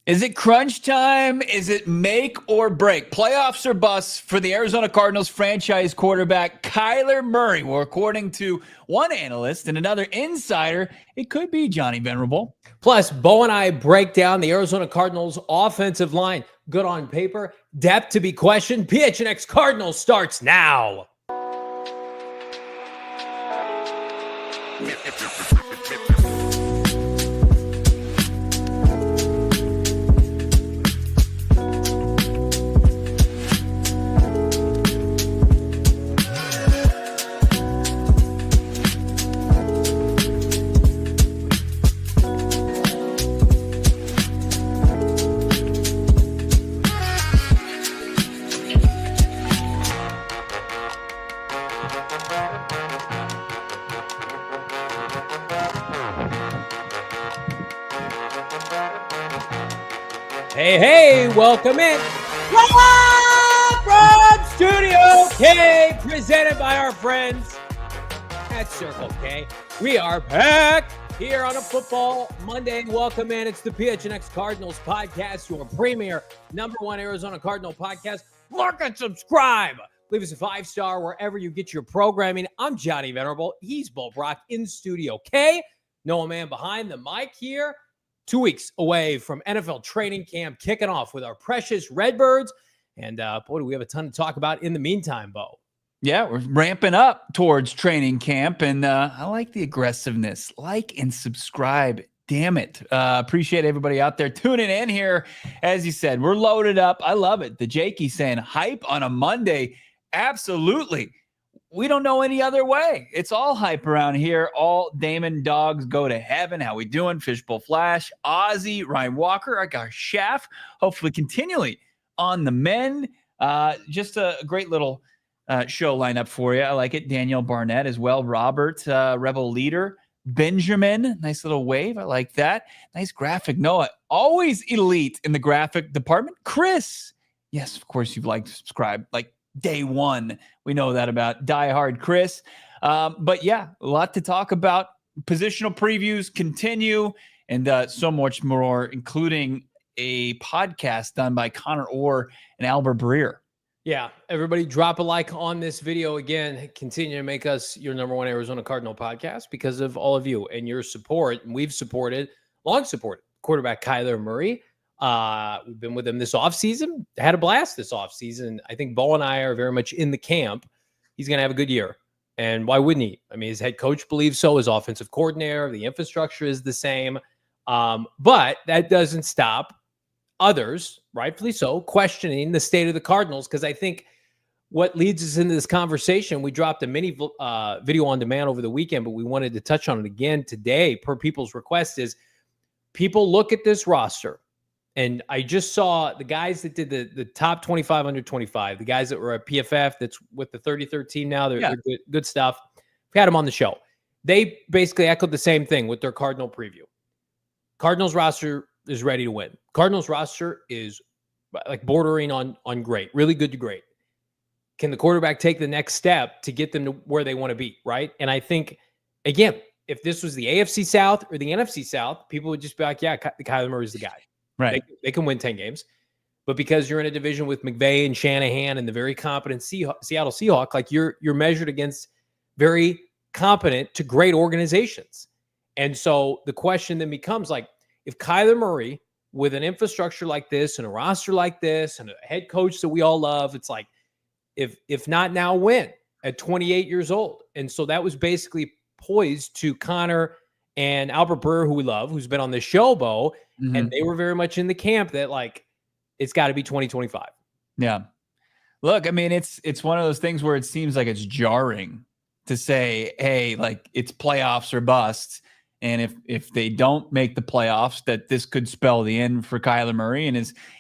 Is it crunch time? Is it make or break? Playoffs or busts for the Arizona Cardinals franchise quarterback Kyler Murray? Well, according to one analyst and another insider, it could be Johnny Venerable. Plus, Bo and I break down the Arizona Cardinals offensive line. Good on paper, depth to be questioned. PHNX Cardinals starts now. Hey, welcome in. Live from Studio K, presented by our friends at Circle K. We are back here on a football Monday. Welcome in. It's the PHNX Cardinals podcast, your premier #1 Arizona Cardinal podcast. Like and subscribe. Leave us a 5-star wherever you get your programming. I'm Johnny Venerable. He's Brack in Studio K. Noah Man behind the mic here. 2 weeks away from NFL training camp, kicking off with our precious Redbirds. And boy, do we have a ton to talk about in the meantime, Bo. Yeah, we're ramping up towards training camp, and I like the aggressiveness. Like and subscribe. Damn it. Appreciate everybody out there tuning in here. As you said, we're loaded up. I love it. The Jakey saying hype on a Monday. Absolutely. We don't know any other way. It's all hype around here. All Damon dogs go to heaven. How we doing? Fishbowl Flash, Ozzy, Ryan Walker, I got Chef. Hopefully continually on the men. Just a great little show lineup for you. I like it. Danielle Barnett as well. Robert, Rebel Leader. Benjamin, nice little wave. I like that. Nice graphic. Noah, always elite in the graphic department. Chris, yes, of course you've liked, subscribed, like day one. We know that about diehard Chris. But yeah, a lot to talk about. Positional previews continue, and so much more, including a podcast done by Connor Orr and Albert Breer. Yeah, everybody drop a like on this video. Again, continue to make us your #1 Arizona Cardinal podcast because of all of you and your support. And we've long supported quarterback Kyler Murray. We've been with him this offseason. Had a blast this offseason. I think Bo and I are very much in the camp. He's going to have a good year. And why wouldn't he? I mean, his head coach believes so. His offensive coordinator, the infrastructure is the same. But that doesn't stop others, rightfully so, questioning the state of the Cardinals. Because I think what leads us into this conversation, we dropped a mini video on demand over the weekend, but we wanted to touch on it again today per people's request, is people look at this roster. And I just saw the guys that did the top 25 under 25, the guys that were at PFF, that's with the 33rd team now. They're good stuff. We had them on the show. They basically echoed the same thing with their Cardinal preview. Cardinals roster is ready to win. Cardinals roster is like bordering on great, really good to great. Can the quarterback take the next step to get them to where they want to be, right? And I think, again, if this was the AFC South or the NFC South, people would just be like, yeah, Kyler Murray's the guy. Right. They can win 10 games. But because you're in a division with McVay and Shanahan and the very competent Seattle Seahawks, like you're measured against very competent to great organizations. And so the question then becomes, like, if Kyler Murray, with an infrastructure like this and a roster like this and a head coach that we all love, it's like, if not now, when? At 28 years old. And so that was basically poised to Connor and Albert Breer, who we love, who's been on the show, Bo, and they were very much in the camp that, like, it's got to be 2025. Yeah. Look, I mean, it's one of those things where it seems like it's jarring to say, hey, like, it's playoffs or busts. And if they don't make the playoffs, that this could spell the end for Kyler Murray and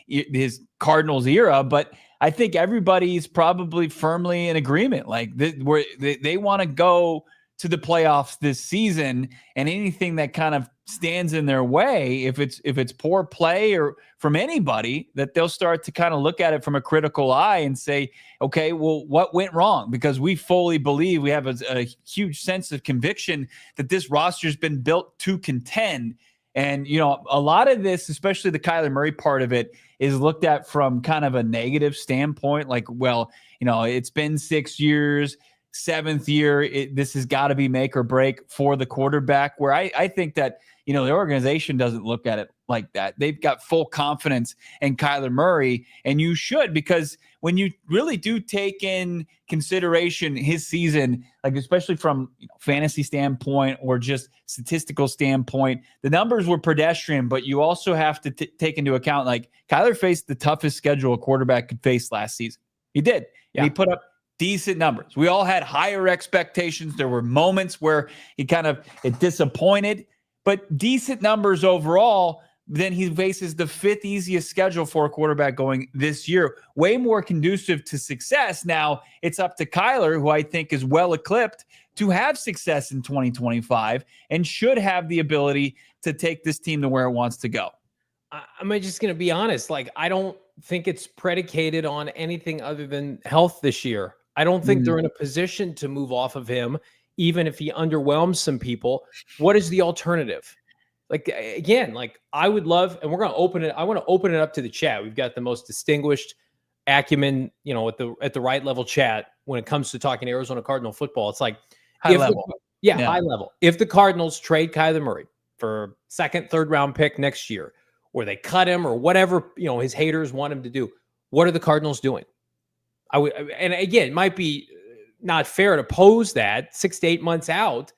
his Cardinals era. But I think everybody's probably firmly in agreement. Like, where they want to go to the playoffs this season, and anything that kind of stands in their way, if it's poor play or from anybody, that they'll start to kind of look at it from a critical eye and say, okay, well, what went wrong? Because we fully believe, we have a huge sense of conviction that this roster's been built to contend. And, a lot of this, especially the Kyler Murray part of it, is looked at from kind of a negative standpoint. Like, well, it's been 6 years, 7th year. This has got to be make or break for the quarterback, where I think that, the organization doesn't look at it like that. They've got full confidence in Kyler Murray, and you should, because when you really do take in consideration his season, like especially from fantasy standpoint or just statistical standpoint, the numbers were pedestrian, but you also have to take into account, like, Kyler faced the toughest schedule a quarterback could face last season. He did. Yeah. And he put up decent numbers. We all had higher expectations. There were moments where it disappointed, but decent numbers overall. Then he faces the 5th easiest schedule for a quarterback going this year, way more conducive to success. Now it's up to Kyler, who I think is well equipped to have success in 2025 and should have the ability to take this team to where it wants to go. I'm just going to be honest. Like, I don't think it's predicated on anything other than health this year. I don't think they're in a position to move off of him, even if he underwhelms some people. What is the alternative? Like, again, like, I would love, and we're going to open it. I want to open it up to the chat. We've got the most distinguished acumen, at the right level chat when it comes to talking Arizona Cardinal football. It's like high level. High level. If the Cardinals trade Kyler Murray for 2nd, 3rd round pick next year, or they cut him, or whatever, his haters want him to do, what are the Cardinals doing? And again, it might be not fair to pose that 6 to 8 months out.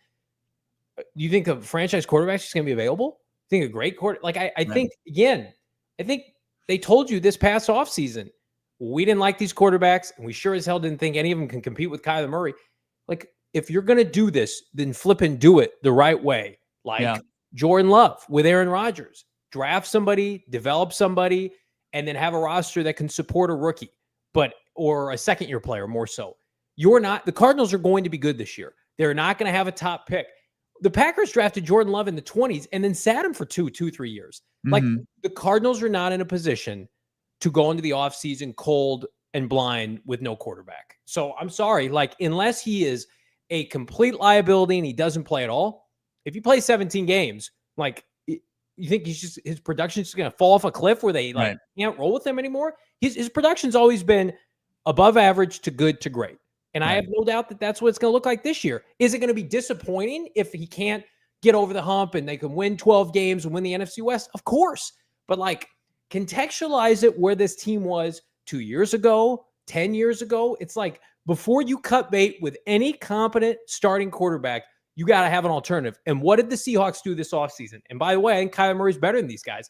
Do you think a franchise quarterback is going to be available? You think a great quarterback? Like, I think, again, I think they told you this past offseason, we didn't like these quarterbacks, and we sure as hell didn't think any of them can compete with Kyler Murray. Like, if you're going to do this, then flip and do it the right way. Like Jordan Love with Aaron Rodgers. Draft somebody, develop somebody, and then have a roster that can support a rookie, or a 2nd-year player more so. The Cardinals are going to be good this year. They're not going to have a top pick. The Packers drafted Jordan Love in the 20s and then sat him for 3 years. Like, the Cardinals are not in a position to go into the offseason cold and blind with no quarterback. So I'm sorry, like, unless he is a complete liability and he doesn't play at all, if he plays 17 games, like, you think his production is going to fall off a cliff where they can't roll with him anymore? His production's always been above average to good to great. And I have no doubt that that's what it's going to look like this year. Is it going to be disappointing if he can't get over the hump and they can win 12 games and win the NFC West? Of course. But, like, contextualize it where this team was 2 years ago, 10 years ago. It's like, before you cut bait with any competent starting quarterback, you got to have an alternative. And what did the Seahawks do this offseason? And by the way, I think Kyler Murray's better than these guys.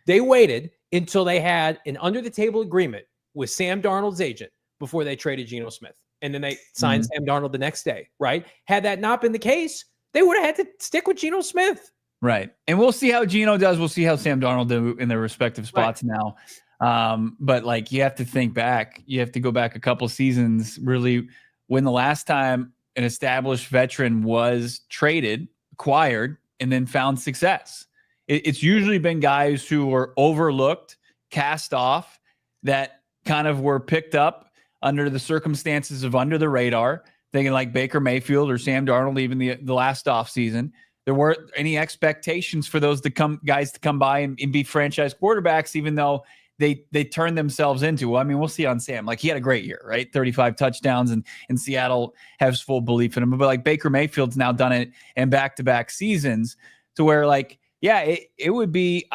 They waited until they had an under-the-table agreement with Sam Darnold's agent before they traded Geno Smith. And then they signed Sam Darnold the next day, right? Had that not been the case, they would have had to stick with Geno Smith. Right. And we'll see how Geno does. We'll see how Sam Darnold do in their respective spots now. But, like, you have to think back. You have to go back a couple seasons, really, when the last time an established veteran was traded, acquired, and then found success. It's usually been guys who were overlooked, cast off, that kind of were picked up under the circumstances of under the radar, thinking like Baker Mayfield or Sam Darnold, even the last offseason. There weren't any expectations for those guys to come by and be franchise quarterbacks, even though they turned themselves into. Well, I mean, we'll see on Sam. Like, he had a great year, right? 35 touchdowns, and Seattle has full belief in him. But, like, Baker Mayfield's now done it in back-to-back seasons to where, like, yeah, it would be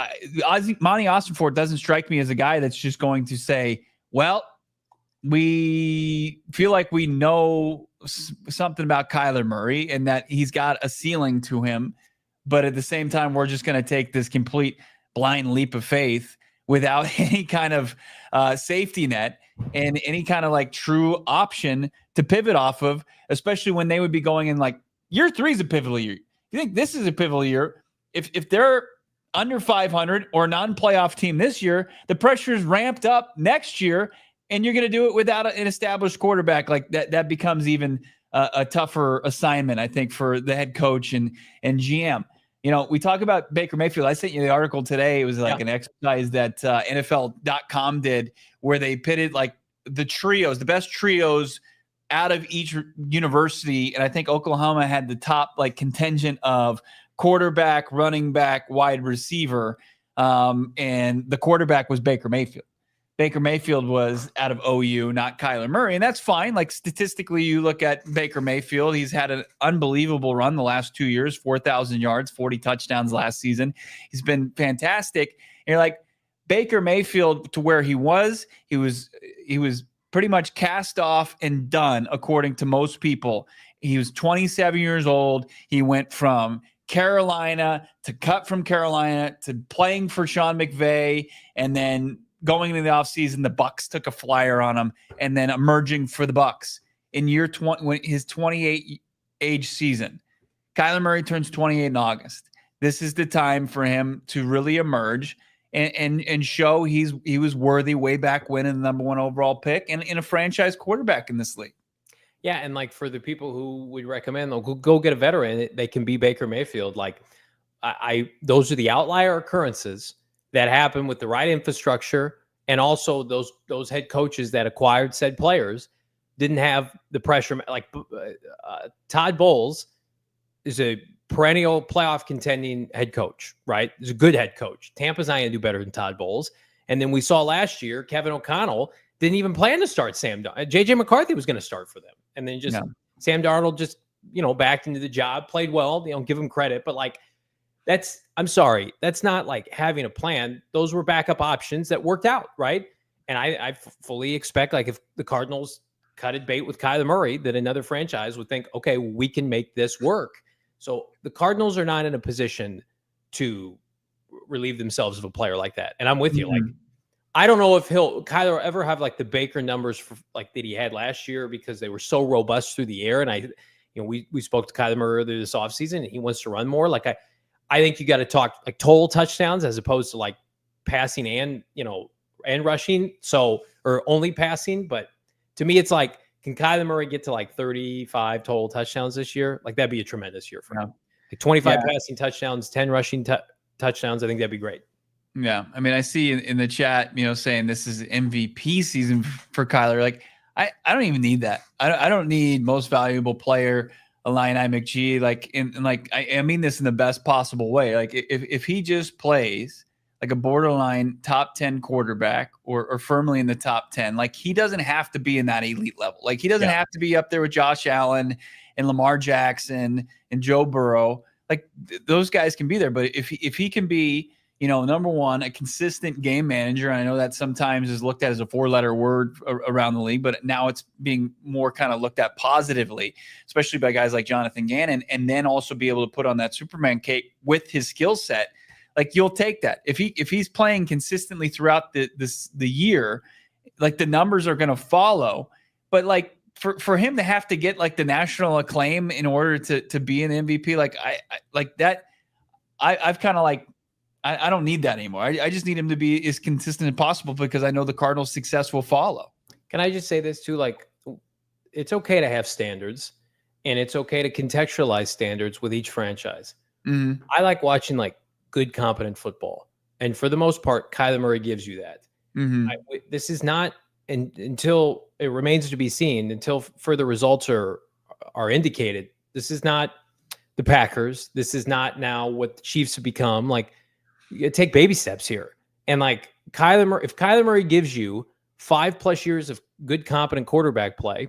Monty Ossenfort doesn't strike me as a guy that's just going to say, well, we feel like we know something about Kyler Murray and that he's got a ceiling to him, but at the same time, we're just going to take this complete blind leap of faith without any kind of safety net and any kind of, like, true option to pivot off of, especially when they would be going in, like, year 3 is a pivotal year. You think this is a pivotal year? If they're under 500 or non-playoff team this year, the pressure is ramped up next year, and you're going to do it without an established quarterback. Like, that becomes even a tougher assignment, I think, for the head coach and GM. You know, we talk about Baker Mayfield. I sent you the article today. It was like an exercise that NFL.com did where they pitted, like, the best trios out of each university. And I think Oklahoma had the top, like, contingent of quarterback, running back, wide receiver. And the quarterback was Baker Mayfield. Baker Mayfield was out of OU, not Kyler Murray. And that's fine. Like statistically, you look at Baker Mayfield, he's had an unbelievable run the last 2 years, 4,000 yards, 40 touchdowns last season. He's been fantastic. And you're like, Baker Mayfield, to where he was pretty much cast off and done, according to most people. He was 27 years old. He went from Carolina to cut from Carolina to playing for Sean McVay, and then going into the offseason, the Bucs took a flyer on him, and then emerging for the Bucs in year 20, when his 28 age season. Kyler Murray turns 28 in August. This is the time for him to really emerge and show he was worthy way back when in the #1 overall pick and in a franchise quarterback in this league. Yeah, and like for the people who would recommend, they'll go get a veteran. They can be Baker Mayfield. Like those are the outlier occurrences that happen with the right infrastructure, and also those head coaches that acquired said players didn't have the pressure. Like Todd Bowles is a perennial playoff contending head coach, right? He's a good head coach. Tampa's not going to do better than Todd Bowles. And then we saw last year, Kevin O'Connell didn't even plan to start Sam Darnold. JJ McCarthy was going to start for them. And then Sam Darnold just, backed into the job, played well, give him credit. But like, I'm sorry, that's not like having a plan. Those were backup options that worked out, right? And I fully expect, like, if the Cardinals cutted bait with Kyler Murray, that another franchise would think, okay, we can make this work. So the Cardinals are not in a position to relieve themselves of a player like that. And I'm with you. Like, I don't know if Kyler ever have like the Baker numbers for like that he had last year, because they were so robust through the air. And we spoke to Kyler Murray earlier this offseason, and he wants to run more. Like I think you got to talk like total touchdowns as opposed to like passing and rushing. So, or only passing. But to me, it's like, can Kyler Murray get to like 35 total touchdowns this year? Like, that'd be a tremendous year for him. Like 25 passing touchdowns, 10 rushing touchdowns. I think that'd be great. Yeah. I mean, I see in the chat, saying this is MVP season for Kyler. Like, I don't even need that. I don't need most valuable player, Illini McGee. Like, I mean this in the best possible way. Like, if he just plays like a borderline top 10 quarterback or firmly in the top 10, like, he doesn't have to be in that elite level. Like, he doesn't have to be up there with Josh Allen and Lamar Jackson and Joe Burrow. Like, those guys can be there. But if he can be, number one, a consistent game manager. And I know that sometimes is looked at as a 4-letter word around the league, but now it's being more kind of looked at positively, especially by guys like Jonathan Gannon, and then also be able to put on that Superman cape with his skill set. Like, you'll take that. If he's playing consistently throughout the year, like, the numbers are going to follow. But like, for him to have to get like the national acclaim in order to be an MVP, like I've kind of like, I don't need that anymore. I just need him to be as consistent as possible, because I know the Cardinals' success will follow. Can I just say this too? Like, it's okay to have standards, and it's okay to contextualize standards with each franchise. Mm-hmm. I like watching like good, competent football. And for the most part, Kyler Murray gives you that. Mm-hmm. This is not, until it remains to be seen, until further results are indicated, this is not the Packers. This is not now what the Chiefs have become. Like, you take baby steps here. And like if Kyler Murray gives you 5+ years of good, competent quarterback play,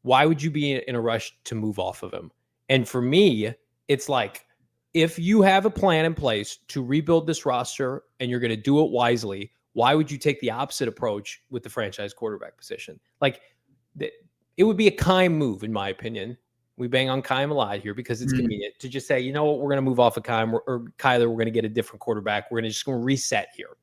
why would you be in a rush to move off of him? And for me, it's like, if you have a plan in place to rebuild this roster and you're going to do it wisely, why would you take the opposite approach with the franchise quarterback position? Like, it would be a Keim move, in my opinion. We bang on Keim a lot here because it's convenient to just say, you know what, we're going to move off of Keim or Kyler. We're going to get a different quarterback. We're going to reset here.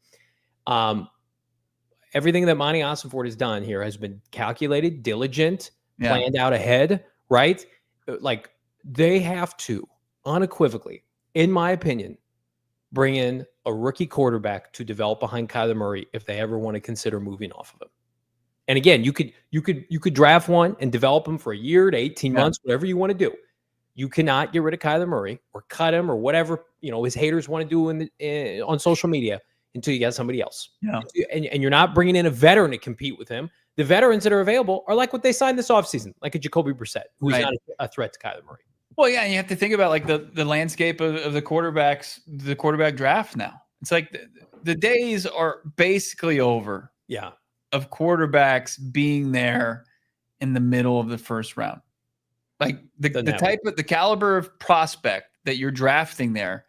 Everything that Monty Ossenford has done here has been calculated, diligent, planned out ahead, right? Like, they have to unequivocally, in my opinion, bring in a rookie quarterback to develop behind Kyler Murray if they ever want to consider moving off of him. And again, you could draft one and develop him for a year to 18 months, whatever you want to do. You cannot get rid of Kyler Murray or cut him or whatever his haters want to do on social media until you got somebody else. Yeah. And you're not bringing in a veteran to compete with him. The veterans that are available are like what they signed this offseason, like a Jacoby Brissett, who's not a threat to Kyler Murray. Well, yeah, you have to think about like the landscape of the quarterback draft now. It's like the days are basically over. Yeah. Of quarterbacks being there in the middle of the first round. Like the caliber of prospect that you're drafting there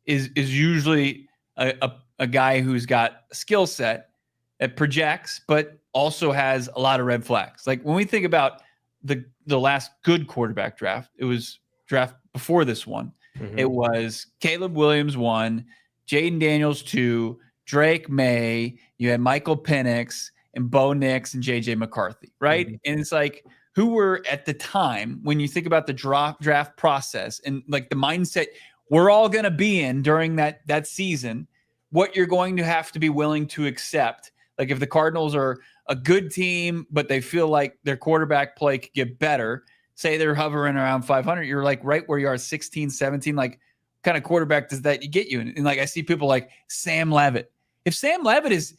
is usually a guy who's got a skill set that projects, but also has a lot of red flags. Like when we think about the last good quarterback draft, it was draft before this one. Mm-hmm. It was Caleb Williams 1, Jaden Daniels 2, Drake May, you had Michael Penix and Bo Nix and JJ McCarthy, right? Mm-hmm. And it's like, who were at the time, when you think about the draft process and like the mindset we're all going to be in during that season, what you're going to have to be willing to accept. Like if the Cardinals are a good team, but they feel like their quarterback play could get better, say they're hovering around 500, you're like right where you are, 16, 17, like what kind of quarterback does that get you? And like, I see people like Sam Levitt. If Sam Levitt is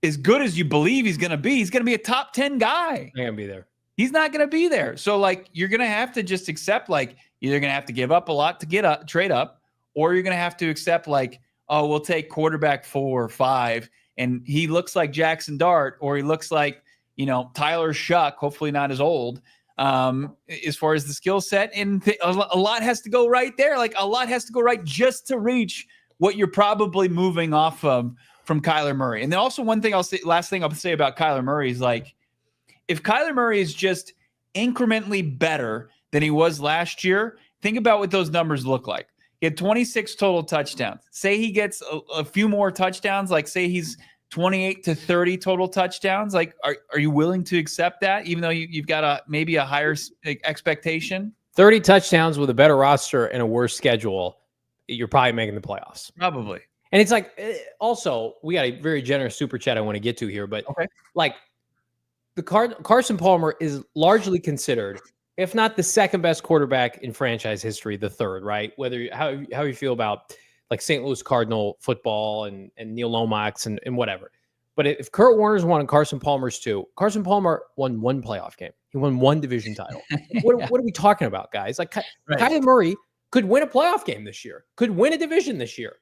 as good as you believe he's going to be a top 10 guy. He's going to be there. He's not going to be there. So like, you're going to have to just accept, like, either going to have to give up a lot to get up, trade up, or you're going to have to accept like, oh, we'll take quarterback 4 or 5. And he looks like Jackson Dart, or he looks like, Tyler Shuck, hopefully not as old, as far as the skill set. And a lot has to go right there. Like a lot has to go right just to reach what you're probably moving off of from Kyler Murray. And then also one thing last thing I'll say about Kyler Murray is like, if Kyler Murray is just incrementally better than he was last year, think about what those numbers look like. He had 26 total touchdowns. Say he gets a few more touchdowns, like say he's 28 to 30 total touchdowns. Like, are you willing to accept that, even though you've got maybe a higher expectation? 30 touchdowns with a better roster and a worse schedule, you're probably making the playoffs. Probably. And it's like, also, we got a very generous super chat I want to get to here, but okay. Like the Carson Palmer is largely considered, if not the second best quarterback in franchise history, the third, right? How you feel about like St. Louis Cardinal football and Neil Lomax and whatever. But if Kurt Warner's 1 and Carson Palmer's 2, Carson Palmer won 1 playoff game. He won 1 division title. What are we talking about, guys? Like right. Kyler Murray could win a playoff game this year, could win a division this year.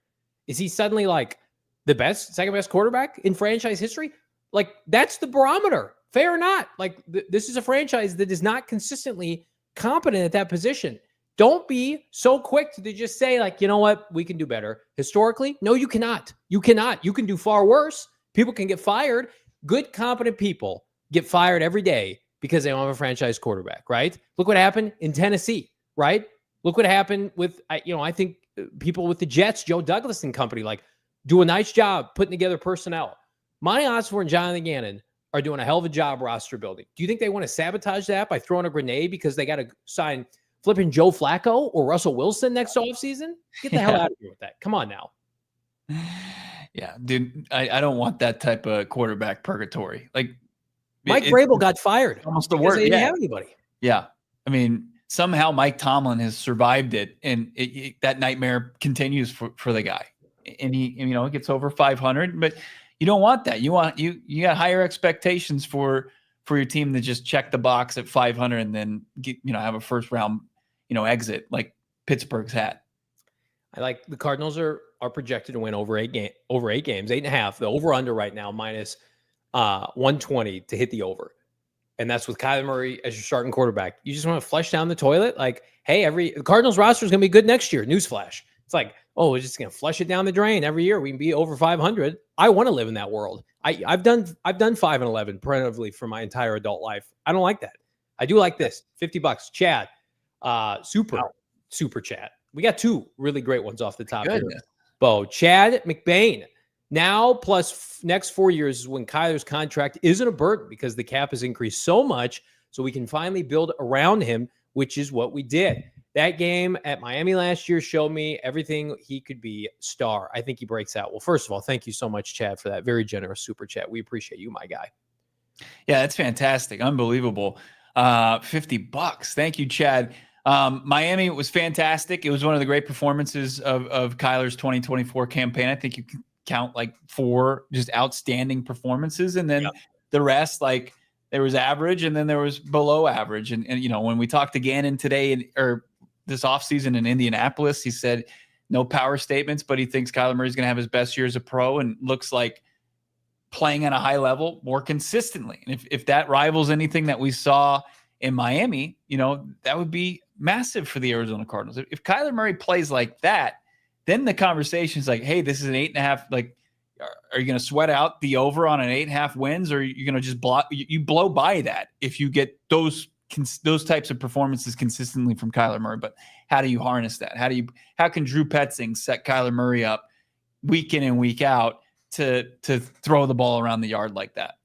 Is he suddenly like the second best quarterback in franchise history? Like that's the barometer. Fair or not, like this is a franchise that is not consistently competent at that position. Don't be so quick to just say like, you know what, we can do better. Historically, no, you cannot. You cannot. You can do far worse. People can get fired. Good, competent people get fired every day because they don't have a franchise quarterback, right? Look what happened in Tennessee, right? Look what happened with, I think people with the Jets, Joe Douglas and company, like do a nice job putting together personnel. Monty Osborne and Jonathan Gannon are doing a hell of a job roster building. Do you think they want to sabotage that by throwing a grenade because they got to sign flipping Joe Flacco or Russell Wilson next offseason? Get the hell out of here with that. Come on now. Yeah, dude, I don't want that type of quarterback purgatory. Like Mike Vrabel got fired. Almost the worst. They didn't have anybody. Yeah. I mean, somehow Mike Tomlin has survived it, and that nightmare continues for the guy. And he gets over 500, but you don't want that. You got higher expectations for your team to just check the box at 500 and then have a first round exit like Pittsburgh's had. I like the Cardinals are projected to win over 8 games, 8.5. The over under right now minus 120 to hit the over, and that's with Kyler Murray as your starting quarterback. You just want to flush down the toilet, like, hey, the Cardinals roster is going to be good next year. Newsflash. It's like, oh, we're just going to flush it down the drain every year. We can be over 500. I want to live in that world. I've done 5-11 preventively for my entire adult life. I don't like that. I do like this. $50. Chad, super chat. We got 2 really great ones off the top here. Bo, Chad McBain. Now plus next 4 years is when Kyler's contract isn't a burden because the cap has increased so much, so we can finally build around him, which is what we did. That game at Miami last year showed me everything he could be. Star. I think he breaks out. Well, first of all, thank you so much, Chad, for that very generous super chat. We appreciate you, my guy. Yeah, that's fantastic. Unbelievable. $50. Thank you, Chad. Miami was fantastic. It was one of the great performances of Kyler's 2024 campaign. I think you can count like 4 just outstanding performances. And then the rest, like there was average and then there was below average. And when we talked to Gannon today or this offseason in Indianapolis. He said no power statements, but he thinks Kyler Murray's going to have his best year as a pro and looks like playing at a high level more consistently. And if that rivals anything that we saw in Miami, that would be massive for the Arizona Cardinals. If Kyler Murray plays like that, then the conversation is like, hey, this is an 8.5. Like, are you going to sweat out the over on an 8.5 wins, or are you going to just blow by that if you get those types of performances consistently from Kyler Murray? But how do you harness that? How can Drew Petzing set Kyler Murray up week in and week out to throw the ball around the yard like that?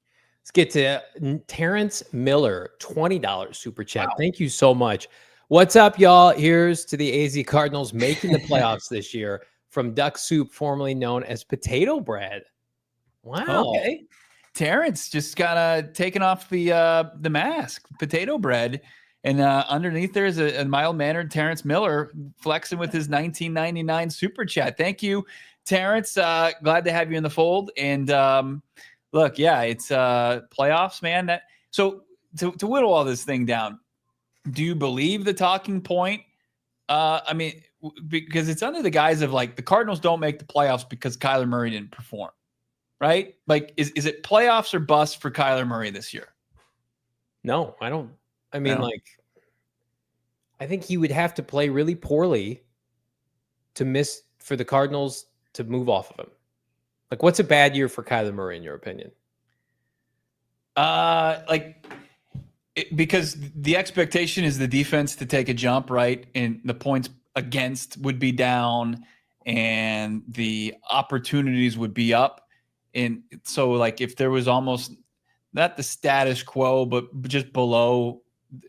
Let's get to Terrence Miller, $20 super chat. Wow. Thank you so much. What's up, y'all? Here's to the AZ Cardinals making the playoffs this year from Duck Soup, formerly known as Potato Bread. Wow. Okay. Terrence just kind of taking off the mask, Potato Bread. And underneath there is a mild-mannered Terrence Miller flexing with his $19.99 super chat. Thank you, Terrence. Glad to have you in the fold. And look, yeah, it's playoffs, man. So to whittle all this thing down, do you believe the talking point? I mean, because it's under the guise of like the Cardinals don't make the playoffs because Kyler Murray didn't perform, right? Like, is it playoffs or bust for Kyler Murray this year? No, I don't. I mean, I think he would have to play really poorly to miss for the Cardinals to move off of him. Like, what's a bad year for Kyler Murray in your opinion? Because the expectation is the defense to take a jump, right? And the points against would be down and the opportunities would be up. And so, like, if there was almost not the status quo, but just below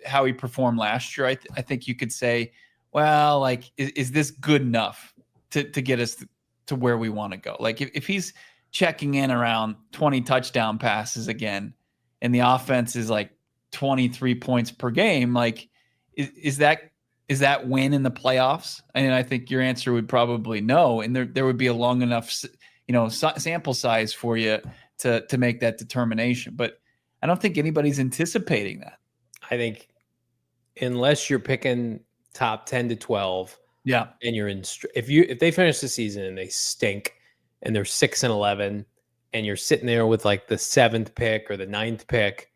how he performed last year, I think you could say, well, like, is this good enough to get us to where we want to go? Like, if he's checking in around 20 touchdown passes again and the offense is like 23 points per game, like, is that win in the playoffs? And I think your answer would probably no. And there would be a long enough, sample size for you to make that determination. But I don't think anybody's anticipating that. I think unless you're picking top 10 to 12, yeah, and you're in, if they finish the season and they stink and they're 6-11, and you're sitting there with like the 7th pick or the 9th pick,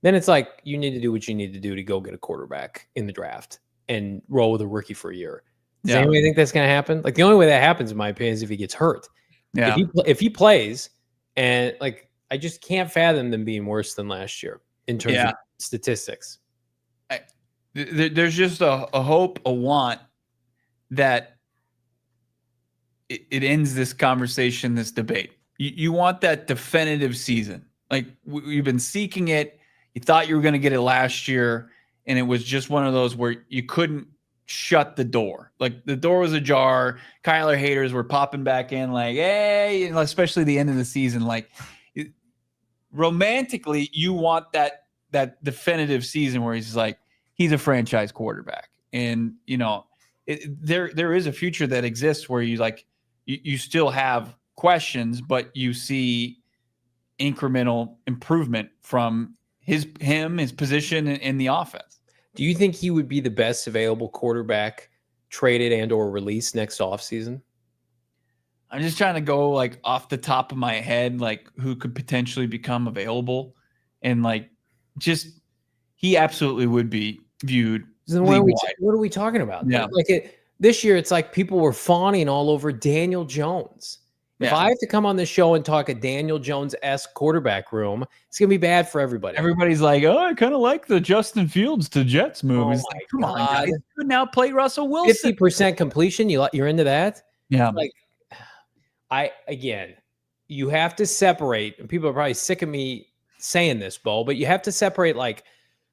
then it's like you need to do what you need to do to go get a quarterback in the draft and roll with a rookie for a year. Does anybody think that's going to happen? Like, the only way that happens, in my opinion, is if he gets hurt. Yeah. If he plays, and like, I just can't fathom them being worse than last year in terms of statistics. There's just a hope, a want that it ends this conversation, this debate. You want that definitive season. Like, we've been seeking it. You thought you were going to get it last year, and it was just one of those where you couldn't shut the door. Like, the door was ajar. Kyler haters were popping back in like, hey, especially the end of the season. Like, romantically, you want that definitive season where he's like, he's a franchise quarterback. And, there is a future that exists where you still have questions, but you see incremental improvement from his position in the offense. Do you think he would be the best available quarterback traded and or released next offseason? I'm just trying to go like off the top of my head, like who could potentially become available, and like he absolutely would be viewed. Then what are we talking about? Yeah. This year, it's like people were fawning all over Daniel Jones. If I have to come on this show and talk a Daniel Jones-esque quarterback room, it's going to be bad for everybody. Everybody's like, oh, I kind of like the Justin Fields to Jets move. Oh, like, come on, guys. You could now play Russell Wilson. 50% completion, you're into that? Yeah. Like, you have to separate, and people are probably sick of me saying this, Bo, but you have to separate like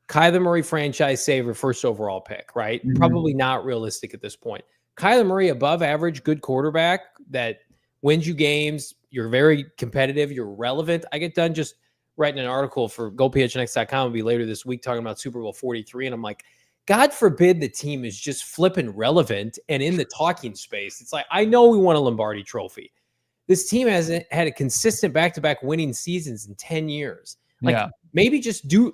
Kyler Murray franchise saver, first overall pick, right? Mm-hmm. Probably not realistic at this point. Kyler Murray, above average, good quarterback that wins you games. You're very competitive. You're relevant. I get done just writing an article for GoPHNX.com. It'll be later this week talking about Super Bowl 43. And I'm like, God forbid the team is just flipping relevant and in the talking space. It's like, I know we won a Lombardi trophy. This team hasn't had a consistent back-to-back winning seasons in 10 years. Like, maybe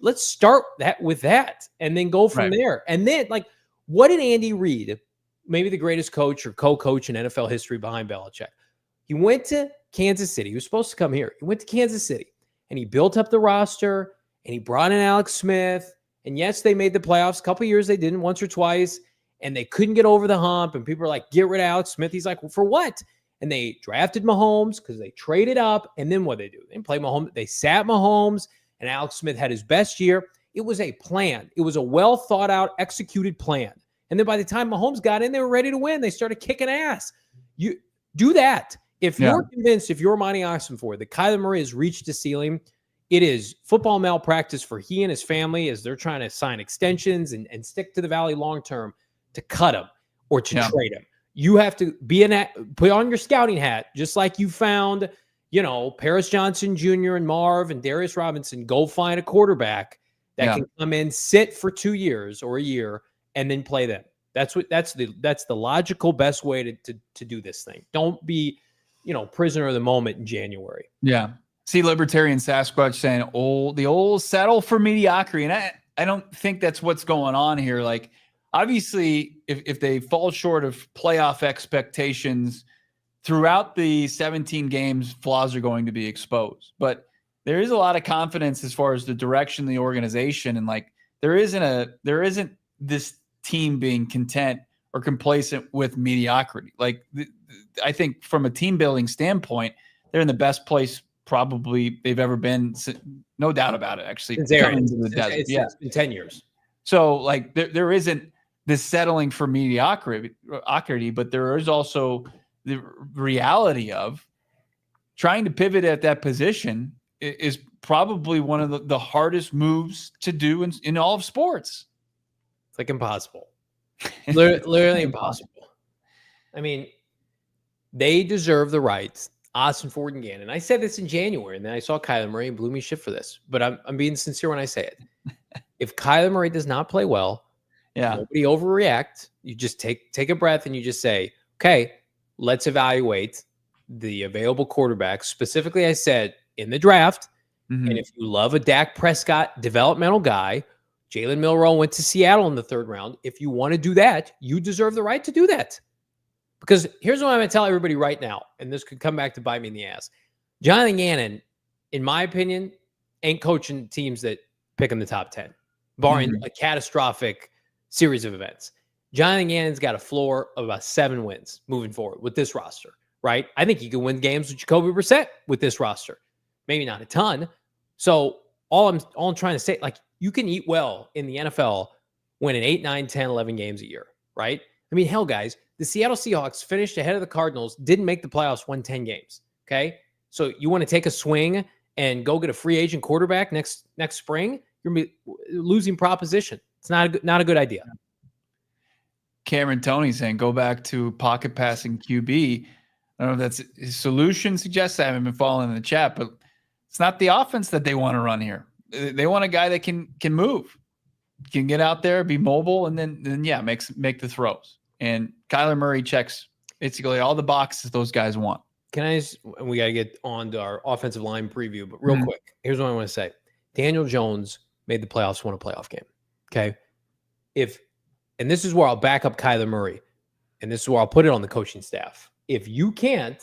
let's start with that and then go from there. And then, like, What did Andy Reid, maybe the greatest coach or co-coach in NFL history behind Belichick? He went to Kansas City. He was supposed to come here. He went to Kansas City, and he built up the roster, and he brought in Alex Smith. And yes, they made the playoffs. A couple of years they didn't, once or twice, and they couldn't get over the hump. And people were like, get rid of Alex Smith. He's like, well, for what? And they drafted Mahomes because they traded up. And then what they do? They didn't play Mahomes. They sat Mahomes, and Alex Smith had his best year. It was a plan. It was a well thought out, executed plan. And then by the time Mahomes got in, they were ready to win. They started kicking ass. You do that. If you're convinced, if you're Monty Oxenford, that Kyler Murray has reached the ceiling, it is football malpractice for he and his family as they're trying to sign extensions and stick to the Valley long term to cut him or to trade him. You have to put on your scouting hat, just like you found, Paris Johnson Jr. and Marv and Darius Robinson. Go find a quarterback that can come in, sit for 2 years or a year, and then play them. That's the logical best way to do this thing. Don't be, prisoner of the moment in January. Yeah. See Libertarian Sasquatch saying, the old settle for mediocrity. And I don't think that's what's going on here. Like, obviously, if they fall short of playoff expectations throughout the 17 games, flaws are going to be exposed. But there is a lot of confidence as far as the direction of the organization. And like, there isn't this team being content or complacent with mediocrity. Like, I think from a team building standpoint, they're in the best place probably they've ever been. No doubt about it, actually. It's been 10 years. So like there isn't this settling for mediocrity, but there is also the reality of trying to pivot at that position is probably one of the hardest moves to do in all of sports. It's like impossible. Literally impossible. I mean, they deserve the right. Oxenford and Gannon. I said this in January, and then I saw Kyler Murray and blew me shit for this. But I'm being sincere when I say it. If Kyler Murray does not play well, nobody overreact. You just take a breath and you just say, okay, let's evaluate the available quarterbacks. Specifically, I said in the draft. Mm-hmm. And if you love a Dak Prescott developmental guy, Jalen Milroe went to Seattle in the 3rd round. If you want to do that, you deserve the right to do that. Because here's what I'm going to tell everybody right now, and this could come back to bite me in the ass. Jonathan Gannon, in my opinion, ain't coaching teams that pick in the top 10, barring a catastrophic series of events. Jonathan Gannon's got a floor of about 7 wins moving forward with this roster, right? I think he can win games with Jacoby Brissett with this roster. Maybe not a ton. So all I'm trying to say, like, you can eat well in the NFL winning 8, 9, 10, 11 games a year, right? I mean, hell, guys, the Seattle Seahawks finished ahead of the Cardinals, didn't make the playoffs, won 10 games. Okay. So you want to take a swing and go get a free agent quarterback next spring? You're going to be losing proposition. It's not a good idea. Cameron Tony saying, go back to pocket passing QB. I don't know if that's his solution suggests. I haven't been following in the chat, but it's not the offense that they want to run here. They want a guy that can move, can get out there, be mobile, and then make the throws. And Kyler Murray checks basically all the boxes those guys want. We got to get on to our offensive line preview, but real quick, here's what I want to say. Daniel Jones made the playoffs, won a playoff game. Okay. And this is where I'll back up Kyler Murray, and this is where I'll put it on the coaching staff. If you can't,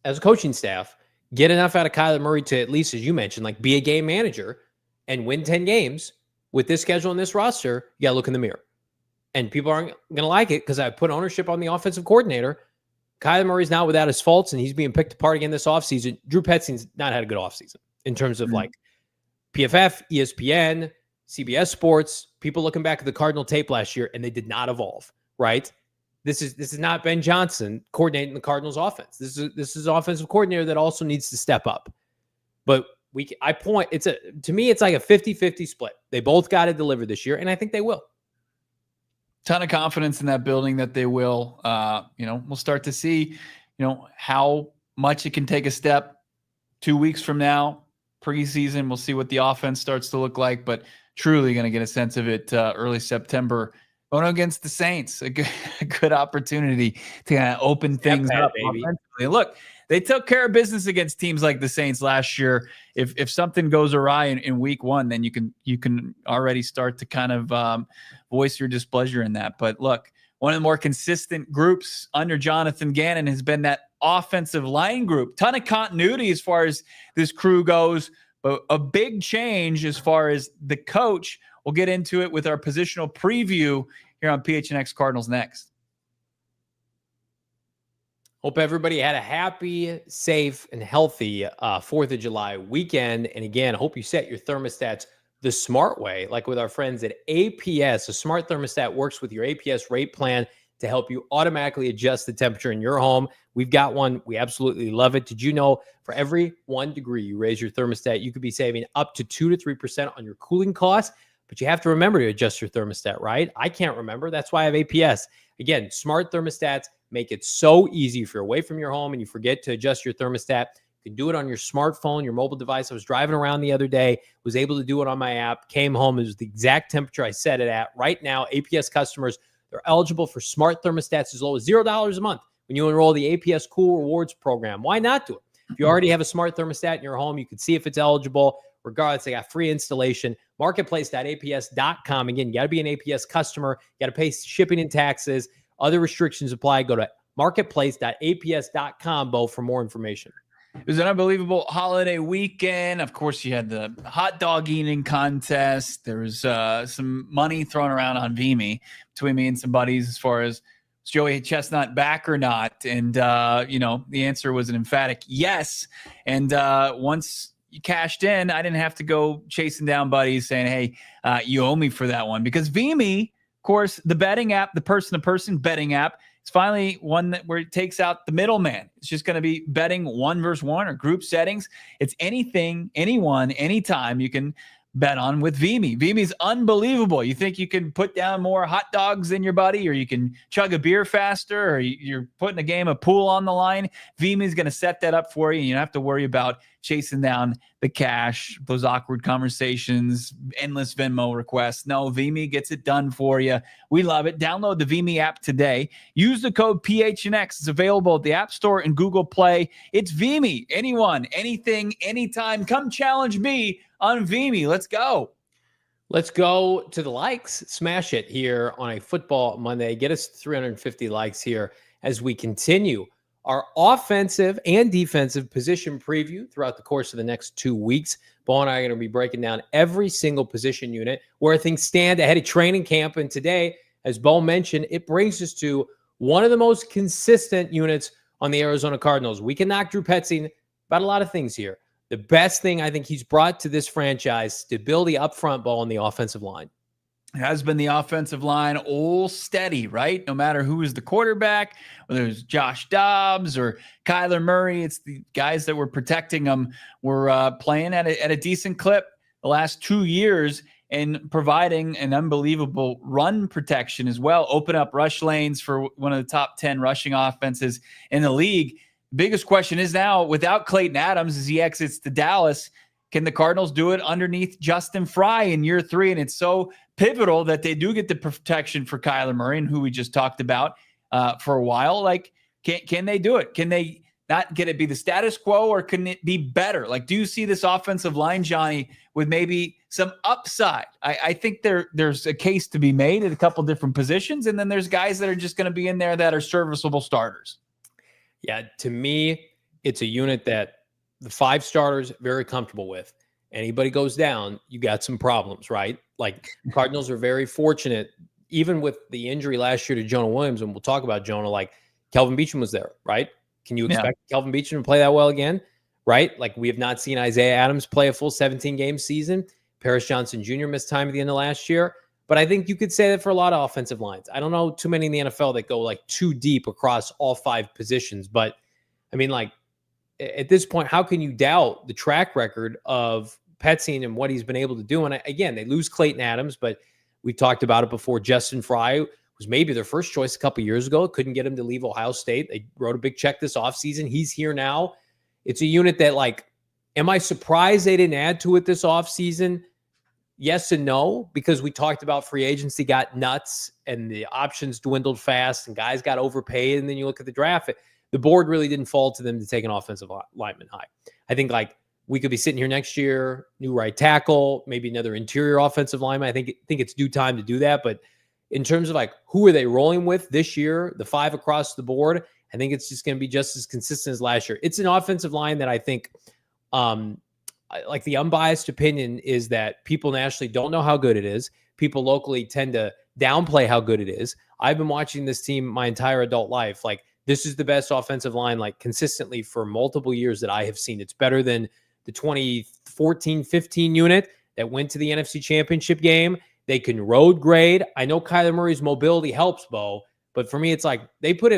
as a coaching staff, get enough out of Kyler Murray to at least, as you mentioned, like be a game manager and win 10 games with this schedule and this roster, you got to look in the mirror. And people aren't going to like it because I put ownership on the offensive coordinator. Kyler Murray's not without his faults, and he's being picked apart again this offseason. Drew Petzing's not had a good offseason in terms of like PFF, ESPN, CBS Sports, people looking back at the Cardinal tape last year, and they did not evolve, right? This is not Ben Johnson coordinating the Cardinals offense. This is an offensive coordinator that also needs to step up. But to me, it's like a 50-50 split. They both got to deliver this year, and I think they will. Ton of confidence in that building that they will. We'll start to see, how much it can take a step 2 weeks from now, preseason. We'll see what the offense starts to look like, but truly going to get a sense of it early September. Going against the Saints, a good opportunity to kind of open things up. Baby. Look, they took care of business against teams like the Saints last year. If something goes awry in week one, then you can already start to kind of voice your displeasure in that. But look, one of the more consistent groups under Jonathan Gannon has been that offensive line group. Ton of continuity as far as this crew goes, but a big change as far as the coach. We'll get into it with our positional preview here on PHNX Cardinals next. Hope everybody had a happy, safe, and healthy 4th of July weekend. And again, hope you set your thermostats the smart way, like with our friends at APS. A smart thermostat works with your APS rate plan to help you automatically adjust the temperature in your home. We've got one. We absolutely love it. Did you know for every 1 degree you raise your thermostat, you could be saving up to 2 to 3% on your cooling costs? But you have to remember to adjust your thermostat, right? I can't remember. That's why I have APS. Again, smart thermostats make it so easy. If you're away from your home and you forget to adjust your thermostat, you can do it on your smartphone, your mobile device. I was driving around the other day, was able to do it on my app, came home. It was the exact temperature I set it at. Right now, APS customers, they're eligible for smart thermostats as low as $0 a month when you enroll the APS Cool Rewards program. Why not do it? If you already have a smart thermostat in your home, you can see if it's eligible. Regardless, they got free installation. Marketplace.aps.com. Again, you got to be an APS customer. You got to pay shipping and taxes. Other restrictions apply. Go to marketplace.aps.com, Bo, for more information. It was an unbelievable holiday weekend. Of course, you had the hot dog eating contest. There was some money thrown around on Vimy between me and some buddies as far as is Joey Chestnut back or not? And, the answer was an emphatic yes. And once you cashed in, I didn't have to go chasing down buddies saying, hey, you owe me for that one. Because Vimy, of course, the betting app, the person-to-person betting app, it's finally one where it takes out the middleman. It's just going to be betting 1-versus-1 or group settings. It's anything, anyone, anytime you can bet on with Vimy. Vimy's unbelievable. You think you can put down more hot dogs than your buddy, or you can chug a beer faster, or you're putting a game of pool on the line. Vimy's going to set that up for you. You don't have to worry about chasing down the cash, those awkward conversations, endless Venmo requests. No, Vimy gets it done for you. We love it. Download the Vimy app today. Use the code PHNX. It's available at the App Store and Google Play. It's Vimy. Anyone, anything, anytime. Come challenge me on Vimy. Let's go. Let's go to the likes. Smash it here on a Football Monday. Get us 350 likes here as we continue our offensive and defensive position preview throughout the course of the next 2 weeks. Bo and I are going to be breaking down every single position unit, where things stand ahead of training camp. And today, as Bo mentioned, it brings us to one of the most consistent units on the Arizona Cardinals. We can knock Drew Petzing about a lot of things here. The best thing I think he's brought to this franchise, stability up front, ball on the offensive line. It has been the offensive line all steady, right? No matter who is the quarterback, whether it's Josh Dobbs or Kyler Murray, it's the guys that were protecting them were playing at a decent clip the last 2 years and providing an unbelievable run protection as well. Open up rush lanes for one of the top 10 rushing offenses in the league. Biggest question is now, without Clayton Adams as he exits to Dallas, can the Cardinals do it underneath Justin Fry in year 3? And it's so pivotal that they do get the protection for Kyler Murray, and who we just talked about for a while. Like, can they do it? Can they not get it be the status quo, or can it be better? Like, do you see this offensive line, Johnny, with maybe some upside? I think there's a case to be made at a couple different positions, and then there's guys that are just going to be in there that are serviceable starters. Yeah, to me, it's a unit that the 5 starters very comfortable with. Anybody goes down, you got some problems, right? Like, Cardinals are very fortunate, even with the injury last year to Jonah Williams, and we'll talk about Jonah, like Kelvin Beachum was there, right? Can you expect Kelvin Beachum to play that well again, right? Like, we have not seen Isaiah Adams play a full 17-game season. Paris Johnson Jr. missed time at the end of last year. But I think you could say that for a lot of offensive lines. I don't know too many in the NFL that go like too deep across all 5 positions. But I mean, like, at this point, how can you doubt the track record of Petzing and what he's been able to do? And again, they lose Clayton Adams, but we talked about it before. Justin Fry was maybe their first choice a couple years ago. Couldn't get him to leave Ohio State. They wrote a big check this offseason. He's here now. It's a unit that, like, am I surprised they didn't add to it this offseason? Yes and no, because we talked about free agency got nuts and the options dwindled fast and guys got overpaid. And then you look at the draft. the board really didn't fall to them to take an offensive lineman high. I think like we could be sitting here next year, new right tackle, maybe another interior offensive lineman. I think it's due time to do that. But in terms of like who are they rolling with this year, the 5 across the board, I think it's just going to be just as consistent as last year. It's an offensive line that I think, like the unbiased opinion is that people nationally don't know how good it is. People locally tend to downplay how good it is. I've been watching this team my entire adult life. Like this is the best offensive line, like consistently for multiple years that I have seen. It's better than the 2014-15 unit that went to the NFC Championship game. They can road grade. I know Kyler Murray's mobility helps, Bo, but for me, it's like they put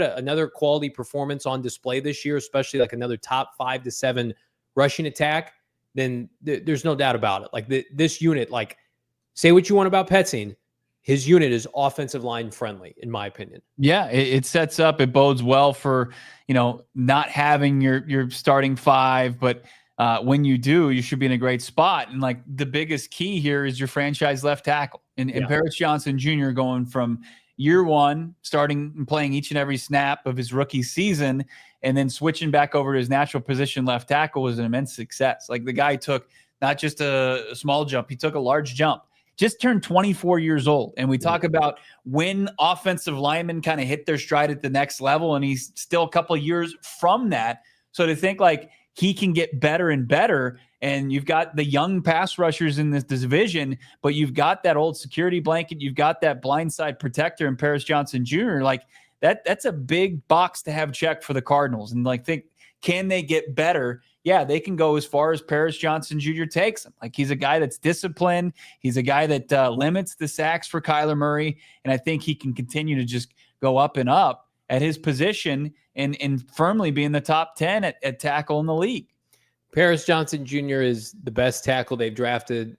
another quality performance on display this year, especially like another top 5 to 7 rushing attack. Then there's no doubt about it. Like this unit, like say what you want about Petzing, his unit is offensive line friendly, in my opinion. Yeah, it sets up, it bodes well for, not having your starting 5, but when you do, you should be in a great spot. And like the biggest key here is your franchise left tackle. And Paris Johnson Jr. going from year 1, starting and playing each and every snap of his rookie season, and then switching back over to his natural position left tackle was an immense success. Like the guy took not just a small jump, he took a large jump. Just turned 24 years old. And we talk about when offensive linemen kind of hit their stride at the next level, and he's still a couple of years from that. So to think like he can get better and better, and you've got the young pass rushers in this division, but you've got that old security blanket, you've got that blindside protector in Paris Johnson Jr. Like that's a big box to have checked for the Cardinals. And like think, can they get better? Yeah, they can go as far as Paris Johnson Jr. takes them. Like he's a guy that's disciplined. He's a guy that limits the sacks for Kyler Murray. And I think he can continue to just go up and up at his position and firmly be in the top 10 at tackle in the league. Paris Johnson Jr. is the best tackle they've drafted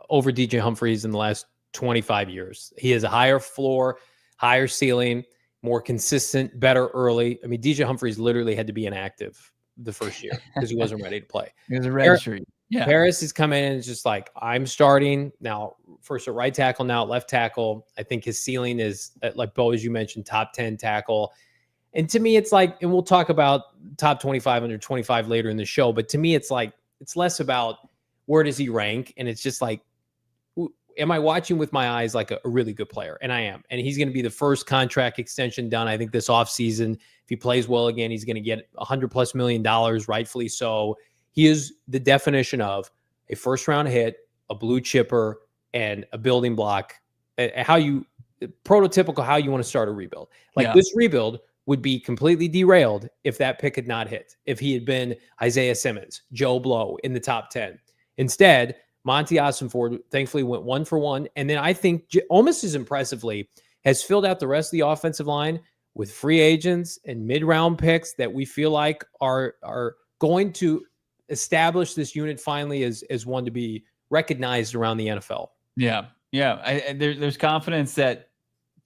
over DJ Humphries in the last 25 years. He has a higher floor, higher ceiling, more consistent, better early. I mean, DJ Humphries literally had to be inactive the first year because he wasn't ready to play. He was a red shirt. Yeah. Paris is coming in and it's just like, I'm starting now first at right tackle, now at left tackle. I think his ceiling is like Bo, as you mentioned, top 10 tackle. And to me, it's like, and we'll talk about top 25 under 25 later in the show, but to me, it's like, it's less about where does he rank? And it's just like, am I watching with my eyes like a really good player? And I am. And he's going to be the first contract extension done, I think, this offseason. If he plays well again, he's going to get $100+ million, rightfully so. He is the definition of a first-round hit, a blue chipper, and a building block. Prototypical how you want to start a rebuild. Like this rebuild would be completely derailed if that pick had not hit. If he had been Isaiah Simmons, Joe Blow in the top 10. Instead, Monty Ossenford thankfully went 1 for 1. And then I think almost as impressively has filled out the rest of the offensive line with free agents and mid-round picks that we feel like are going to establish this unit finally as one to be recognized around the NFL. Yeah. Yeah. There's confidence that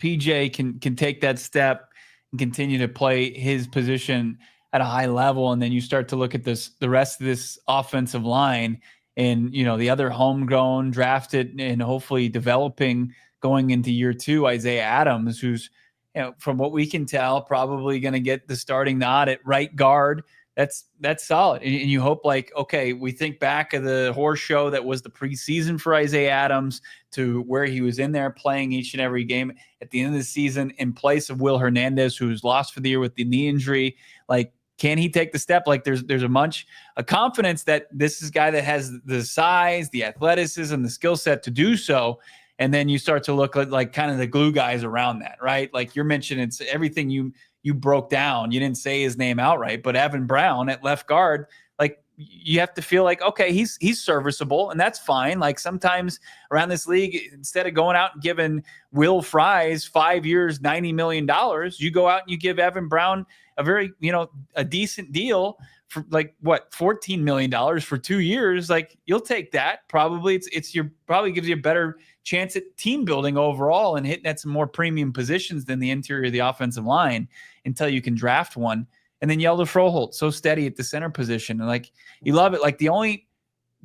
PJ can take that step and continue to play his position at a high level. And then you start to look at the rest of this offensive line and, the other homegrown, drafted, and hopefully developing going into year 2, Isaiah Adams, who's, from what we can tell, probably going to get the starting nod at right guard. That's solid. And you hope okay, we think back of the horse show that was the preseason for Isaiah Adams to where he was in there playing each and every game at the end of the season in place of Will Hernandez, who's lost for the year with the knee injury. Can he take the step? There's a confidence that this is a guy that has the size, the athleticism, the skill set to do so. And then you start to look like kind of the glue guys around that, right? Like you're mentioning, it's everything you broke down. You didn't say his name outright, but Evan Brown at left guard, you have to feel like, okay, he's serviceable, and that's fine. Sometimes around this league, instead of going out and giving Will Fries 5 years, $90 million, you go out and you give Evan Brown a very, a decent deal for $14 million for 2 years. You'll take that. Probably probably gives you a better chance at team building overall and hitting at some more premium positions than the interior of the offensive line until you can draft one. And then Yelder Froholt, so steady at the center position. And you love it. The only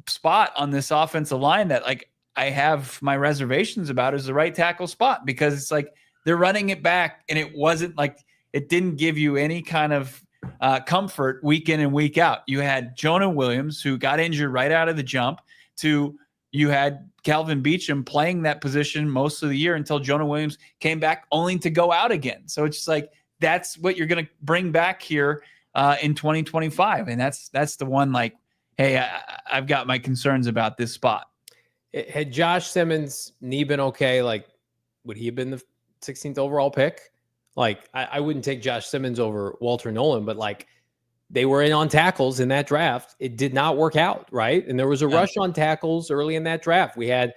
spot on this offensive line that I have my reservations about is the right tackle spot, because it's they're running it back and it wasn't it didn't give you any kind of comfort week in and week out. You had Jonah Williams, who got injured right out of the jump, to you had Calvin Beachum playing that position most of the year until Jonah Williams came back only to go out again. So it's just like, that's what you're going to bring back here in 2025. And that's the one, like, hey, I've got my concerns about this spot. Had Josh Simmons' knee been okay, like, would he have been the 16th overall pick? Like, I wouldn't take Josh Simmons over Walter Nolan, but like, they were in on tackles in that draft. It did not work out, right? And there was a rush on tackles early in that draft. We had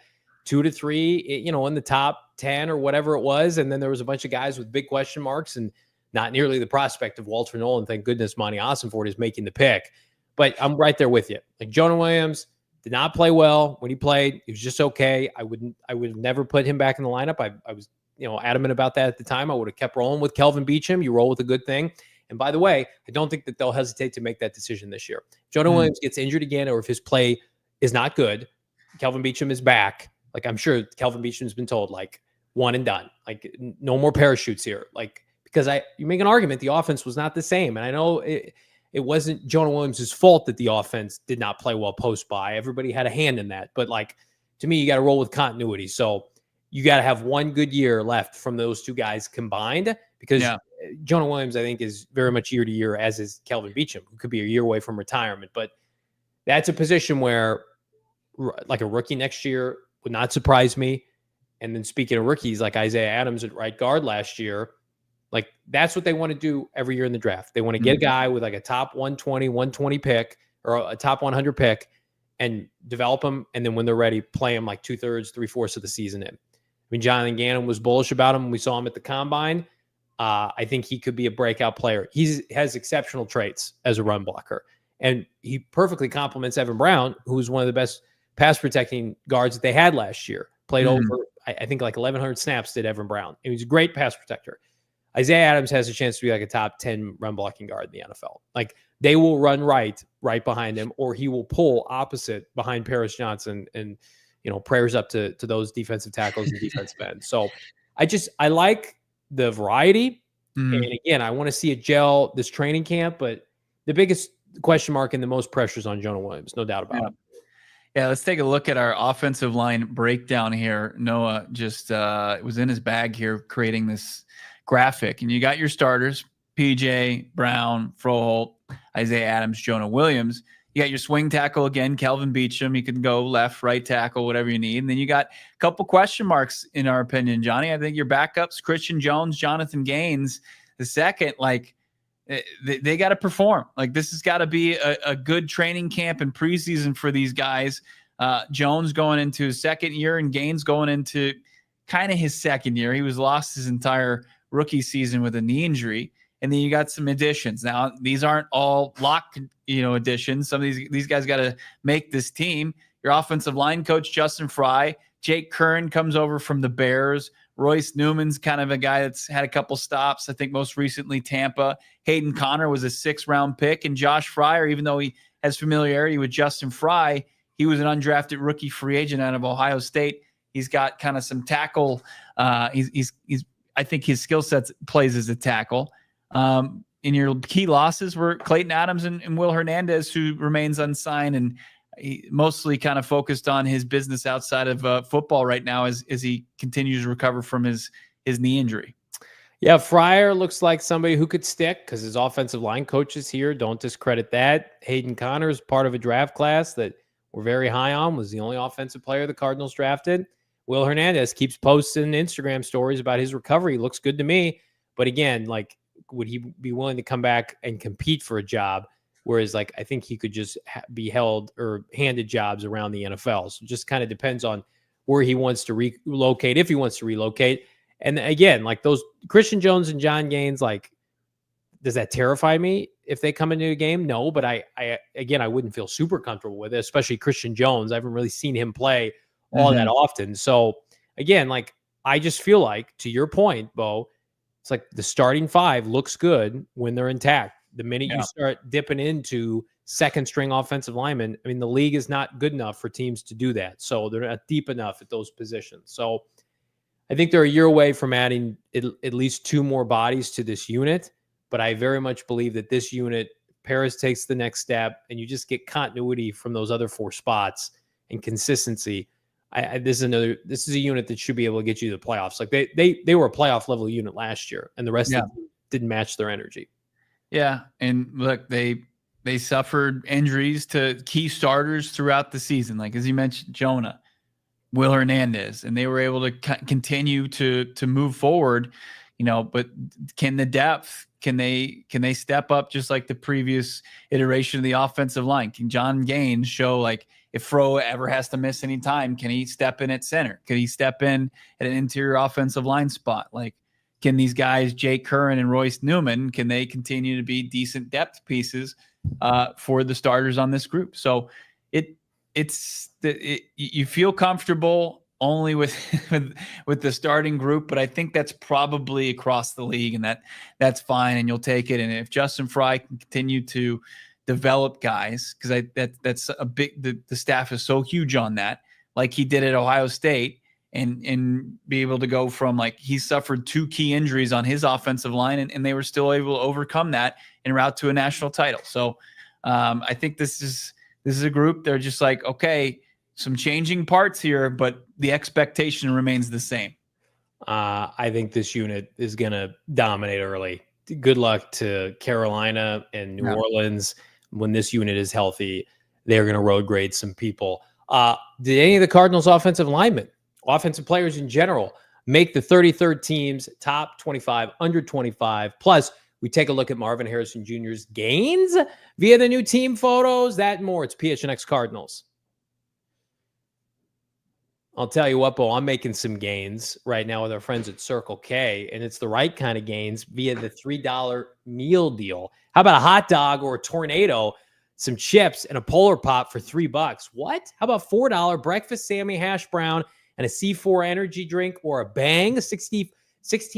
2 to 3, in the top 10 or whatever it was. And then there was a bunch of guys with big question marks and not nearly the prospect of Walter Nolan. Thank goodness Monty Ossenford is making the pick. But I'm right there with you. Like, Jonah Williams did not play well when he played. He was just okay. I would have never put him back in the lineup. I was, adamant about that at the time. I would have kept rolling with Kelvin Beachum. You roll with a good thing. And by the way, I don't think that they'll hesitate to make that decision this year. Jonah Williams gets injured again, or if his play is not good, Kelvin Beachum is back. Like, I'm sure Kelvin Beachum's been told, like, one and done. Like, no more parachutes here. Like, because you make an argument the offense was not the same. And I know it wasn't Jonah Williams' fault that the offense did not play well post-bye. Everybody had a hand in that. But, like, to me, you got to roll with continuity. So you got to have one good year left from those two guys combined, because Jonah Williams, I think, is very much year to year, as is Kelvin Beachum, who could be a year away from retirement. But that's a position where, like, a rookie next year would not surprise me. And then speaking of rookies, like Isaiah Adams at right guard last year, like, that's what they want to do every year in the draft. They want to get a guy with like a top 120 pick or a top 100 pick and develop them. And then when they're ready, play them like 2/3, 3/4 of the season in. I mean, Jonathan Gannon was bullish about him when we saw him at the combine. I think he could be a breakout player. He has exceptional traits as a run blocker, and he perfectly complements Evan Brown, who was one of the best pass protecting guards that they had last year. Played over, I think, like 1,100 snaps did Evan Brown. And he's a great pass protector. Isaiah Adams has a chance to be like a top 10 run blocking guard in the NFL. Like, they will run right behind him, or he will pull opposite behind Paris Johnson, and, prayers up to those defensive tackles and defensive ends. So I like the variety. And again, I want to see it gel this training camp, but the biggest question mark and the most pressure is on Jonah Williams, no doubt about it. Yeah, let's take a look at our offensive line breakdown here. Noah just was in his bag here creating this graphic, and you got your starters: PJ, Brown, Froholt, Isaiah Adams, Jonah Williams. You got your swing tackle again, Kelvin Beachum. You can go left, right tackle, whatever you need. And then you got a couple question marks, in our opinion, Johnny. I think your backups, Christian Jones, Jonathan Gaines, the second, like, they got to perform. Like, this has got to be a good training camp and preseason for these guys. Jones going into his second year, and Gaines going into kind of his second year. He was lost his entire rookie season with a knee injury. And then you got some additions. Now, these aren't all lock, additions. Some of these guys got to make this team. Your offensive line coach, Justin Fry. Jake Kern comes over from the Bears. Royce Newman's kind of a guy that's had a couple stops. I think most recently Tampa. Hayden Connor was a 6th-round pick. And Josh Fryer, even though he has familiarity with Justin Fry, he was an undrafted rookie free agent out of Ohio State. He's got kind of some tackle. He's I think his skill set plays as a tackle. In your key losses were Clayton Adams and Will Hernandez, who remains unsigned, and he mostly kind of focused on his business outside of football right now as he continues to recover from his knee injury. Yeah, Fryer looks like somebody who could stick because his offensive line coach is here. Don't discredit that. Hayden Connor is part of a draft class that we're very high on, was the only offensive player the Cardinals drafted. Will Hernandez keeps posting Instagram stories about his recovery. Looks good to me. But again, like, would he be willing to come back and compete for a job? Whereas, like, I think he could just be held or handed jobs around the NFL. So it just kind of depends on where he wants to relocate, if he wants to relocate. And again, like, those Christian Jones and John Gaines, like, does that terrify me if they come into a game? No, but I wouldn't feel super comfortable with it, especially Christian Jones. I haven't really seen him play all that often. So again, like, I just feel like, to your point, Bo, it's like the starting 5 looks good when they're intact. The minute you start dipping into second-string offensive linemen, I mean, the league is not good enough for teams to do that. So they're not deep enough at those positions. So I think they're a year away from adding at least 2 more bodies to this unit, but I very much believe that this unit, Paris takes the next step, and you just get continuity from those other 4 spots and consistency. This is a unit that should be able to get you to the playoffs. Like they were a playoff level unit last year, and the rest of them didn't match their energy. Yeah, and look, they suffered injuries to key starters throughout the season, like as you mentioned, Jonah, Will Hernandez, and they were able to continue to move forward, but can the depth, can they step up just like the previous iteration of the offensive line? Can John Gaines show, like, if Fro ever has to miss any time, can he step in at center? Can he step in at an interior offensive line spot? Like, can these guys, Jake Curran and Royce Newman, can they continue to be decent depth pieces for the starters on this group? So you feel comfortable only with the starting group, but I think that's probably across the league, and that's fine, and you'll take it. And if Justin Fry can continue to develop guys, because that's a big, the staff is so huge on that, like he did at Ohio State, and be able to go from, like, he suffered 2 key injuries on his offensive line, and they were still able to overcome that en route to a national title. So I think this is a group. They're just like, okay, some changing parts here, but the expectation remains the same. I think this unit is going to dominate early. Good luck to Carolina and New Orleans when this unit is healthy. They're going to road grade some people. Did any of the Cardinals offensive linemen, offensive players in general, make the 33rd team's top 25, under 25? Plus, we take a look at Marvin Harrison Jr.'s gains via the new team photos. That and more. It's PHNX Cardinals. I'll tell you what, Bo, I'm making some gains right now with our friends at Circle K, and it's the right kind of gains via the $3 meal deal. How about a hot dog or a tornado, some chips, and a Polar Pop for $3? What? How about $4 breakfast Sammy hash brown and a C4 energy drink, or a Bang 16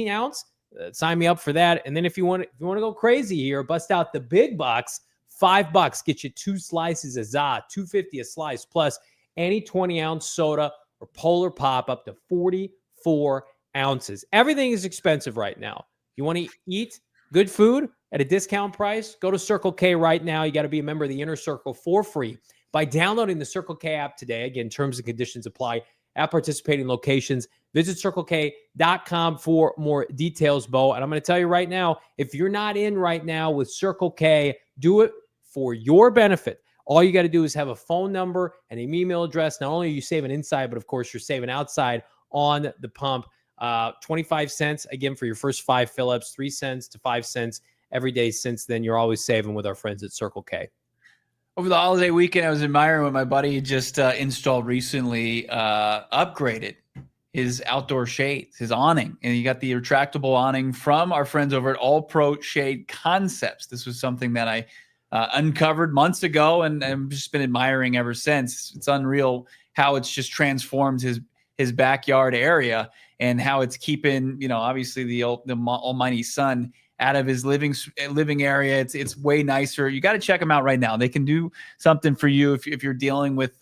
ounce? Sign me up for that. And then if you want to go crazy here, bust out the big bucks. $5 get you 2 slices of za, $2.50 a slice, plus any 20-ounce soda or Polar Pop up to 44 ounces. Everything is expensive right now. You want to eat good food at a discount price? Go to Circle K right now. You got to be a member of the Inner Circle for free by downloading the Circle K app today. Again, terms and conditions apply at participating locations. Visit CircleK.com for more details, Bo. And I'm going to tell you right now, if you're not in right now with Circle K, do it for your benefit. All you got to do is have a phone number and an email address. Not only are you saving inside, but of course you're saving outside on the pump. 25 cents, again, for your first 5 fill-ups, 3 cents to 5 cents every day since then. You're always saving with our friends at Circle K. Over the holiday weekend, I was admiring what my buddy just installed recently, upgraded his outdoor shades, his awning. And you got the retractable awning from our friends over at All Pro Shade Concepts. This was something that I uncovered months ago, and I've just been admiring ever since. It's unreal how it's just transformed his backyard area, and how it's keeping, obviously the almighty sun out of his living area. It's way nicer. You got to check them out right now. They can do something for you if you're dealing with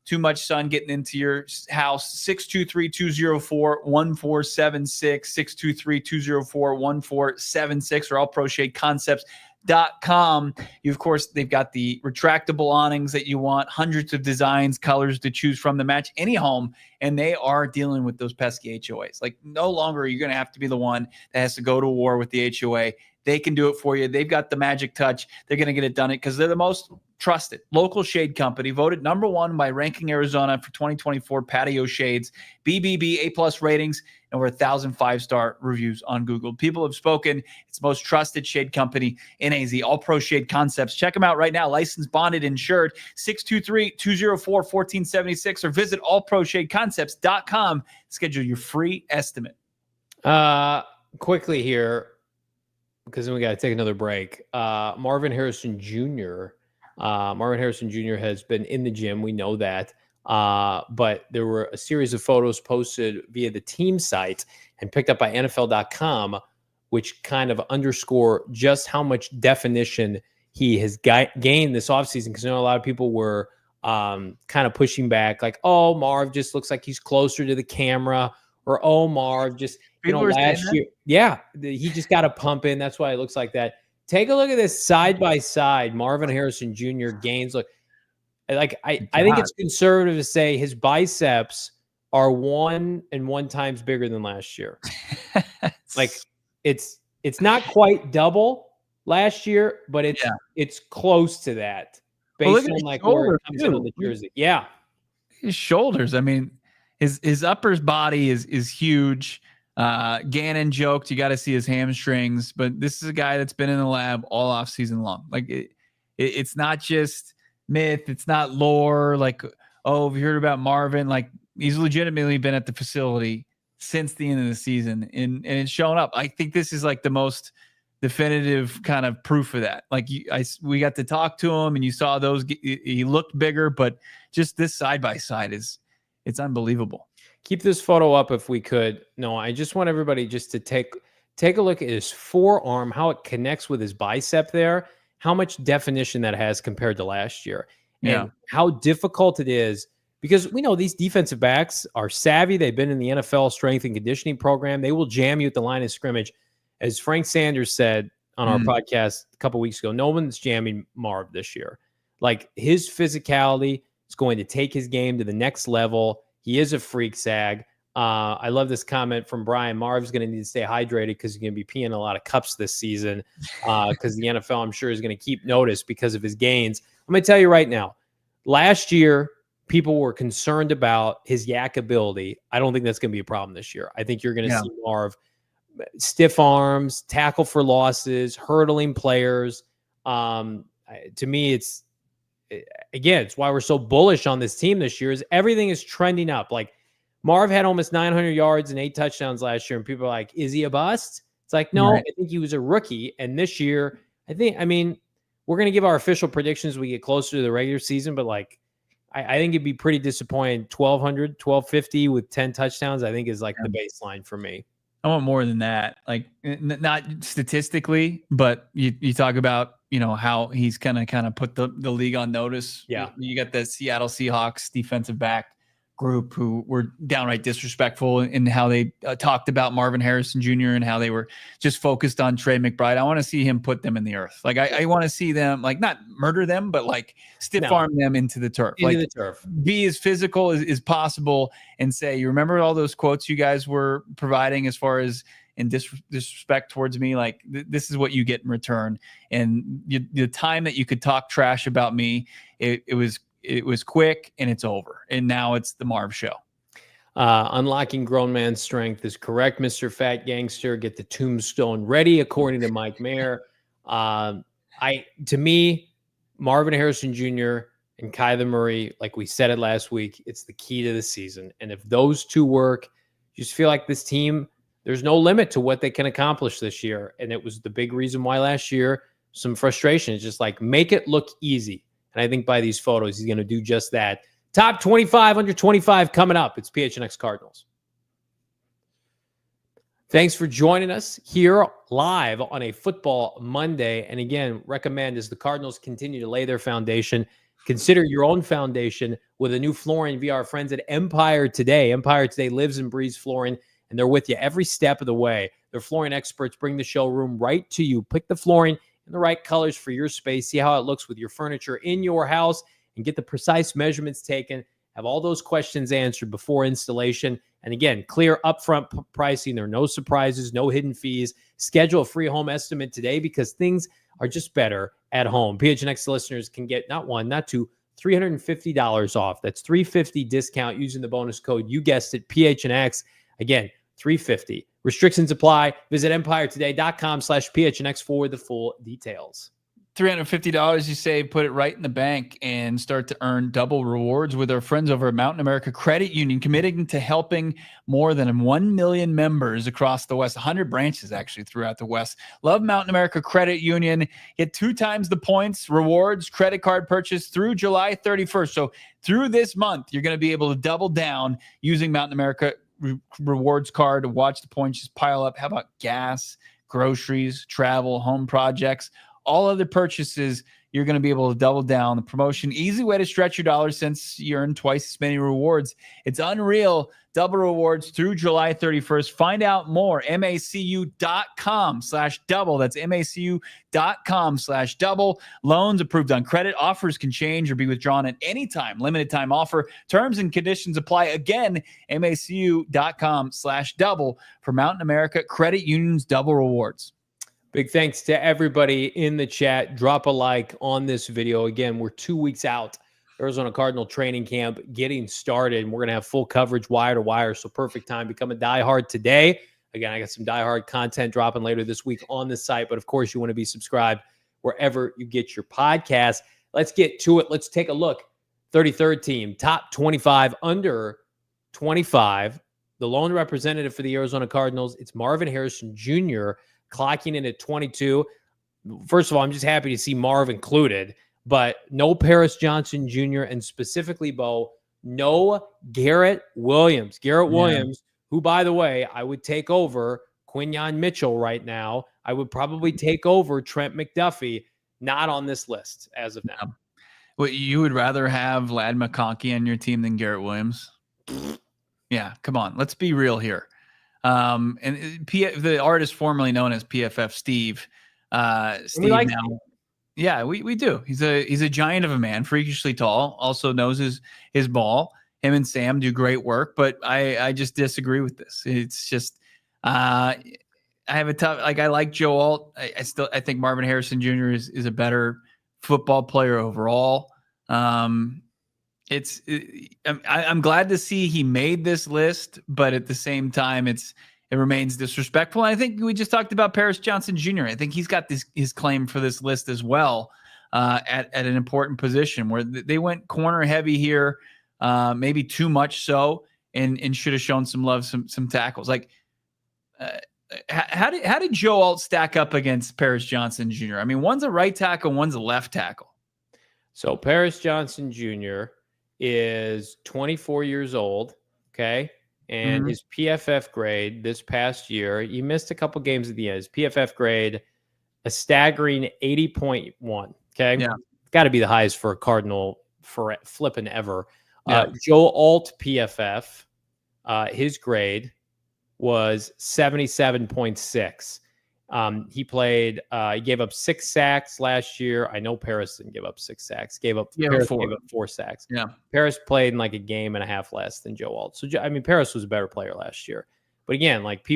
too much sun getting into your house. 623-204-1476, 623-204-1476, or allproshadeconcepts.com. You, of course, they've got the retractable awnings that you want, hundreds of designs, colors to choose from to match any home, and they are dealing with those pesky HOAs. Like, no longer are you going to have to be the one that has to go to war with the HOA. They can do it for you. They've got the magic touch. They're going to get it done because they're the most trusted local shade company, voted #1 by Ranking Arizona for 2024 patio shades, BBB A+ ratings, and over 1,000 5-star reviews on Google. People have spoken. It's the most trusted shade company in AZ, All Pro Shade Concepts. Check them out right now. Licensed, bonded, insured. 623-204-1476, or visit allproshadeconcepts.com. Schedule your free estimate. Quickly here, because then we got to take another break. Marvin Harrison Jr. Marvin Harrison Jr. has been in the gym. We know that. But there were a series of photos posted via the team site and picked up by NFL.com, which kind of underscore just how much definition he has gained this offseason. Because a lot of people were kind of pushing back, like, oh, Marv just looks like he's closer to the camera, or oh, Marv, just, People are saying last that? year. Yeah, he just got a pump in. That's why it looks like that. Take a look at this side by side. Marvin Harrison Jr. gains. Look, like I think God. it's conservative to say his biceps are 1 times bigger than last year. Like it's not quite double last year, but it's close to that based on like where it comes in on the jersey. Yeah. His shoulders. I mean, his upper body is huge. Gannon joked, you got to see his hamstrings, but this is a guy that's been in the lab all off season long. Like it's not just myth. It's not lore. Like, oh, have you heard about Marvin? Like he's legitimately been at the facility since the end of the season and it's shown up. I think this is like the most definitive kind of proof of that. Like we got to talk to him and you saw those, he looked bigger, but just this side by side it's unbelievable. Keep this photo up if we could. No, I just want everybody just to take a look at his forearm, how it connects with his bicep there, how much definition that has compared to last year, and how difficult it is because we know these defensive backs are savvy. They've been in the NFL strength and conditioning program. They will jam you at the line of scrimmage. As Frank Sanders said on our podcast a couple weeks ago, no one's jamming Marv this year. Like his physicality is going to take his game to the next level. He is a freak sag. I love this comment from Brian. Marv's going to need to stay hydrated because he's going to be peeing a lot of cups this season because the NFL, I'm sure, is going to keep notice because of his gains. I'm going to tell you right now, last year, people were concerned about his yak ability. I don't think that's going to be a problem this year. I think you're going to see Marv stiff arms, tackle for losses, hurdling players. To me, it's why we're so bullish on this team this year is everything is trending up. Like Marv had almost 900 yards and 8 touchdowns last year. And people are like, is he a bust? It's like, no, I think he was a rookie. And this year, we're going to give our official predictions as we get closer to the regular season. But like, I think it'd be pretty disappointing. 1,200, 1,250 with 10 touchdowns, I think is like the baseline for me. I want more than that. Like not statistically, but you talk about, how he's kind of put the league on notice. Yeah. You got the Seattle Seahawks defensive back group who were downright disrespectful in how they talked about Marvin Harrison Jr. and how they were just focused on Trey McBride. I want to see him put them in the earth. Like I want to see them like not murder them, but like stiff arm them into the turf. Be as physical as possible and say, you remember all those quotes you guys were providing as far as in disrespect towards me, like this is what you get in return. And the time that you could talk trash about me, it was quick and it's over. And now it's the Marv show. Unlocking grown man strength is correct, Mr. Fat Gangster. Get the tombstone ready, according to Mike Mayer. To me, Marvin Harrison Jr. and Kyler Murray, like we said it last week, it's the key to the season. And if those two work, you just feel like this team, there's no limit to what they can accomplish this year. And it was the big reason why last year, some frustration is just like make it look easy. And I think by these photos, he's going to do just that. Top 25, under 25 coming up. It's PHNX Cardinals. Thanks for joining us here live on a Football Monday. And again, recommend as the Cardinals continue to lay their foundation, consider your own foundation with a new flooring via our friends at Empire Today. Empire Today lives and breathes flooring, and they're with you every step of the way. Their flooring experts bring the showroom right to you. Pick the flooring in the right colors for your space. See how it looks with your furniture in your house and get the precise measurements taken. Have all those questions answered before installation. And again, clear upfront pricing. There are no surprises, no hidden fees. Schedule a free home estimate today because things are just better at home. PHNX listeners can get not one, not two, $350 off. That's $350 discount using the bonus code. You guessed it, PHNX. Again, $350. Restrictions apply. Visit empiretoday.com/PHNX for the full details. $350 you save, put it right in the bank and start to earn double rewards with our friends over at Mountain America Credit Union, committing to helping more than 1 million members across the West, 100 branches actually throughout the West. Love Mountain America Credit Union. Get 2 times the points, rewards, credit card purchase through July 31st. So through this month, you're going to be able to double down using Mountain America rewards card to watch the points just pile up. How about gas, groceries, travel, home projects? All other purchases you're going to be able to double down the promotion. Easy way to stretch your dollars since you earn twice as many rewards. It's unreal. Double rewards through July 31st. Find out more. macu.com/double. That's macu.com/double. Loans approved on credit. Offers can change or be withdrawn at any time. Limited time offer. Terms and conditions apply. Again, macu.com/double for Mountain America Credit Union's double rewards. Big thanks to everybody in the chat. Drop a like on this video. Again, we're 2 weeks out. Arizona Cardinal training camp getting started. And we're going to have full coverage wire to wire. So perfect time. Become a diehard today. Again, I got some diehard content dropping later this week on the site. But of course, you want to be subscribed wherever you get your podcast. Let's get to it. Let's take a look. 33rd team, top 25, under 25. The lone representative for the Arizona Cardinals, it's Marvin Harrison Jr., clocking in at 22. First of all, I'm just happy to see Marv included. But no Paris Johnson Jr. and specifically, Bo, no Garrett Williams. Garrett Williams, who, by the way, I would take over Quinyon Mitchell right now. I would probably take over Trent McDuffie. Not on this list as of now. Well, you would rather have Ladd McConkey on your team than Garrett Williams? Yeah, come on. Let's be real here. And the artist formerly known as PFF Steve. Steve like now. Yeah, we do. He's a giant of a man, freakishly tall, also knows his ball. Him and Sam do great work, but I just disagree with this. It's just I have a tough, I like Joe Alt. I think Marvin Harrison Jr. is a better football player overall. I'm glad to see he made this list, but at the same time, it remains disrespectful. And I think we just talked about Paris Johnson Jr. I think he's got his claim for this list as well at an important position where they went corner heavy here, maybe too much so, and should have shown some love, some tackles. Like, how did Joe Alt stack up against Paris Johnson Jr.? I mean, one's a right tackle, one's a left tackle. So Paris Johnson Jr. is 24 years old, okay? And his PFF grade this past year, he missed a couple games at the end. His PFF grade, a staggering 80.1, okay? Yeah. Got to be the highest for a Cardinal for flipping ever. Yeah. Joe Alt PFF, his grade was 77.6. He gave up 6 sacks last year. I know Paris didn't give up 6 sacks. Paris gave up 4 sacks. Yeah. Paris played in like a game and a half less than Joe Alt. So, I mean, Paris was a better player last year. But again, like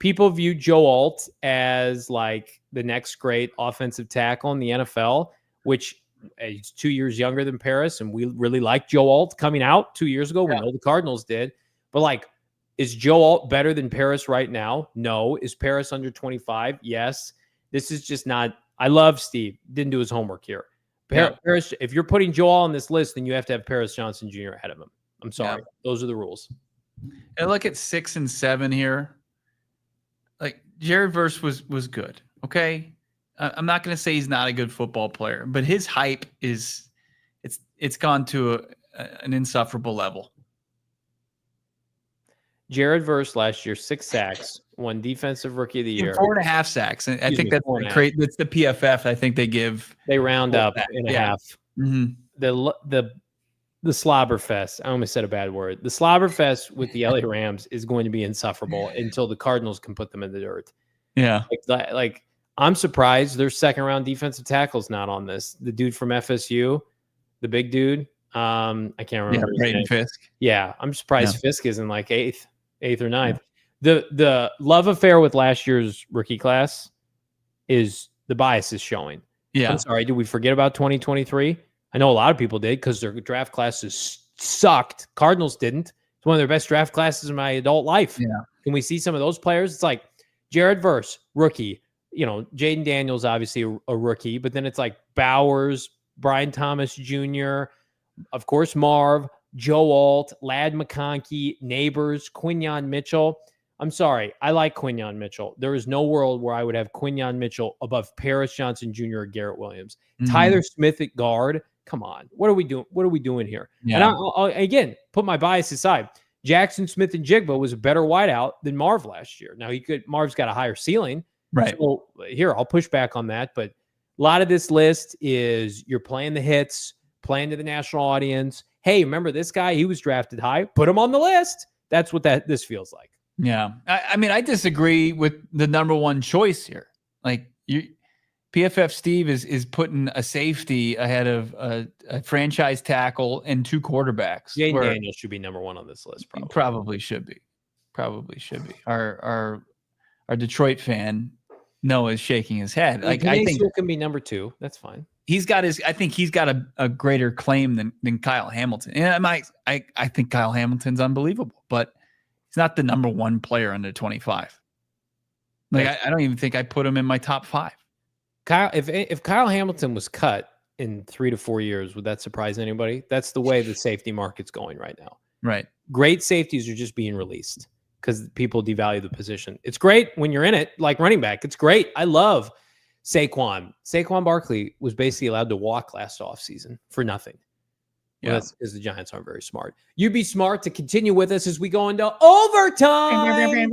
people view Joe Alt as like the next great offensive tackle in the NFL, which he's 2 years younger than Paris. And we really liked Joe Alt coming out 2 years ago. We know the Cardinals did. But like, is Joe Alt better than Paris right now? No. Is Paris under 25? Yes. This is just not. I love Steve. Didn't do his homework here. Paris, if you're putting Joe Alt on this list, then you have to have Paris Johnson Jr. ahead of him. I'm sorry. Yeah. Those are the rules. And look at 6 and 7 here. Like, Jared Verse was good. Okay. I'm not going to say he's not a good football player, but his hype it's gone to an insufferable level. Jared Verse last year, 6 sacks, won Defensive Rookie of the Year. 4.5 sacks. And I think that's that's the PFF. I think they round up in a half. Mm-hmm. The slobber fest. I almost said a bad word. The slobber fest with the LA Rams is going to be insufferable until the Cardinals can put them in the dirt. Yeah. Like I'm surprised their second round defensive tackle's not on this. The dude from FSU, the big dude. I can't remember his name. Fisk. Yeah. I'm surprised Fisk isn't like 8th or 9th. The love affair with last year's rookie class is the bias is showing. Yeah. I'm sorry. Did we forget about 2023? I know a lot of people did because their draft classes sucked. Cardinals didn't. It's one of their best draft classes in my adult life. Yeah. Can we see some of those players? It's like Jared Verse, rookie. You know, Jaden Daniels, obviously a rookie, but then it's like Bowers, Brian Thomas Jr., of course, Marv, Joe Alt, Ladd McConkey, Neighbors, Quinyon Mitchell. I'm sorry. I like Quinyon Mitchell. There is no world where I would have Quinyon Mitchell above Paris Johnson Jr. or Garrett Williams. Mm-hmm. Tyler Smith at guard. Come on. What are we doing? What are we doing here? Yeah. And I'll again, put my bias aside. Jackson Smith and Jigba was a better wideout than Marv last year. Now Marv's got a higher ceiling. Right. So here, I'll push back on that. But A lot of this list is you're playing the hits, playing to the national audience. Hey, remember this guy? He was drafted high. Put him on the list. That's what this feels like. Yeah. I mean, I disagree with the number one choice here. Like PFF Steve is putting a safety ahead of a franchise tackle and 2 quarterbacks. Jaden Daniels should be number 1 on this list. Probably should be. Our Detroit fan Noah is shaking his head. Like I think can be number 2. That's fine. I think he's got a greater claim than Kyle Hamilton. And I think Kyle Hamilton's unbelievable, but he's not the number 1 player under 25. Like I don't even think I put him in my top 5. Kyle, if Kyle Hamilton was cut in 3 to 4 years, would that surprise anybody? That's the way the safety market's going right now. Right. Great safeties are just being released because people devalue the position. It's great when you're in it, like running back. It's great. I love Saquon. Saquon Barkley was basically allowed to walk last offseason for nothing. Yeah. Well, because the Giants aren't very smart. You'd be smart to continue with us as we go into overtime.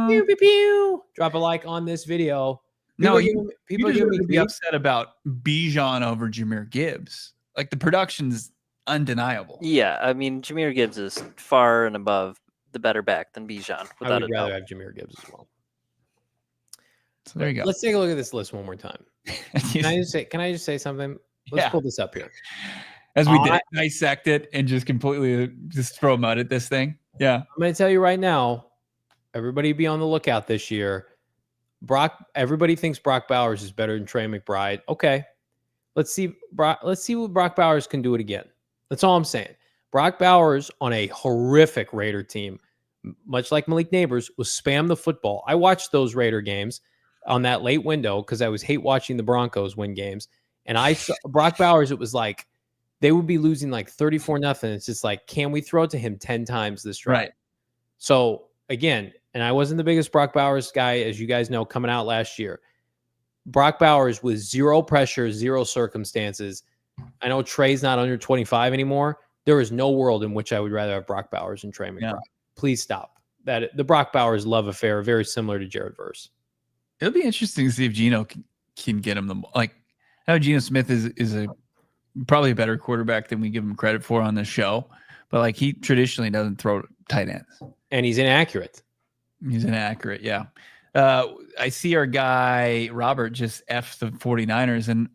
Pew, pew, pew. Drop a like on this video. People are going to be upset about Bijan over Jahmyr Gibbs. Like the production's undeniable. Yeah, I mean Jahmyr Gibbs is far and above the better back than Bijan. I would rather have Jahmyr Gibbs as well. So there you go. Let's take a look at this list one more time. Can I just say something? Let's pull this up here. As we dissect it and just completely just throw mud at this thing. Yeah. I'm going to tell you right now, everybody be on the lookout this year. Everybody thinks Brock Bowers is better than Trey McBride. Okay. Let's see what Brock Bowers can do it again. That's all I'm saying. Brock Bowers on a horrific Raider team, much like Malik Neighbors, was spam the football. I watched those Raider games on that late window because I was hate watching the Broncos win games. And I saw Brock Bowers, it was like they would be losing like 34-0. It's just like, can we throw it to him 10 times this drive? Right. So again, and I wasn't the biggest Brock Bowers guy, as you guys know, coming out last year. Brock Bowers with 0 pressure, 0 circumstances. I know Trey's not under 25 anymore. There is no world in which I would rather have Brock Bowers than Trey McBride. Yeah. Please stop. The Brock Bowers love affair, very similar to Jared Verse. It'll be interesting to see if Geno can get him I know Geno Smith is probably a better quarterback than we give him credit for on this show, but like he traditionally doesn't throw tight ends. And he's inaccurate. Yeah. I see our guy Robert just F the 49ers, and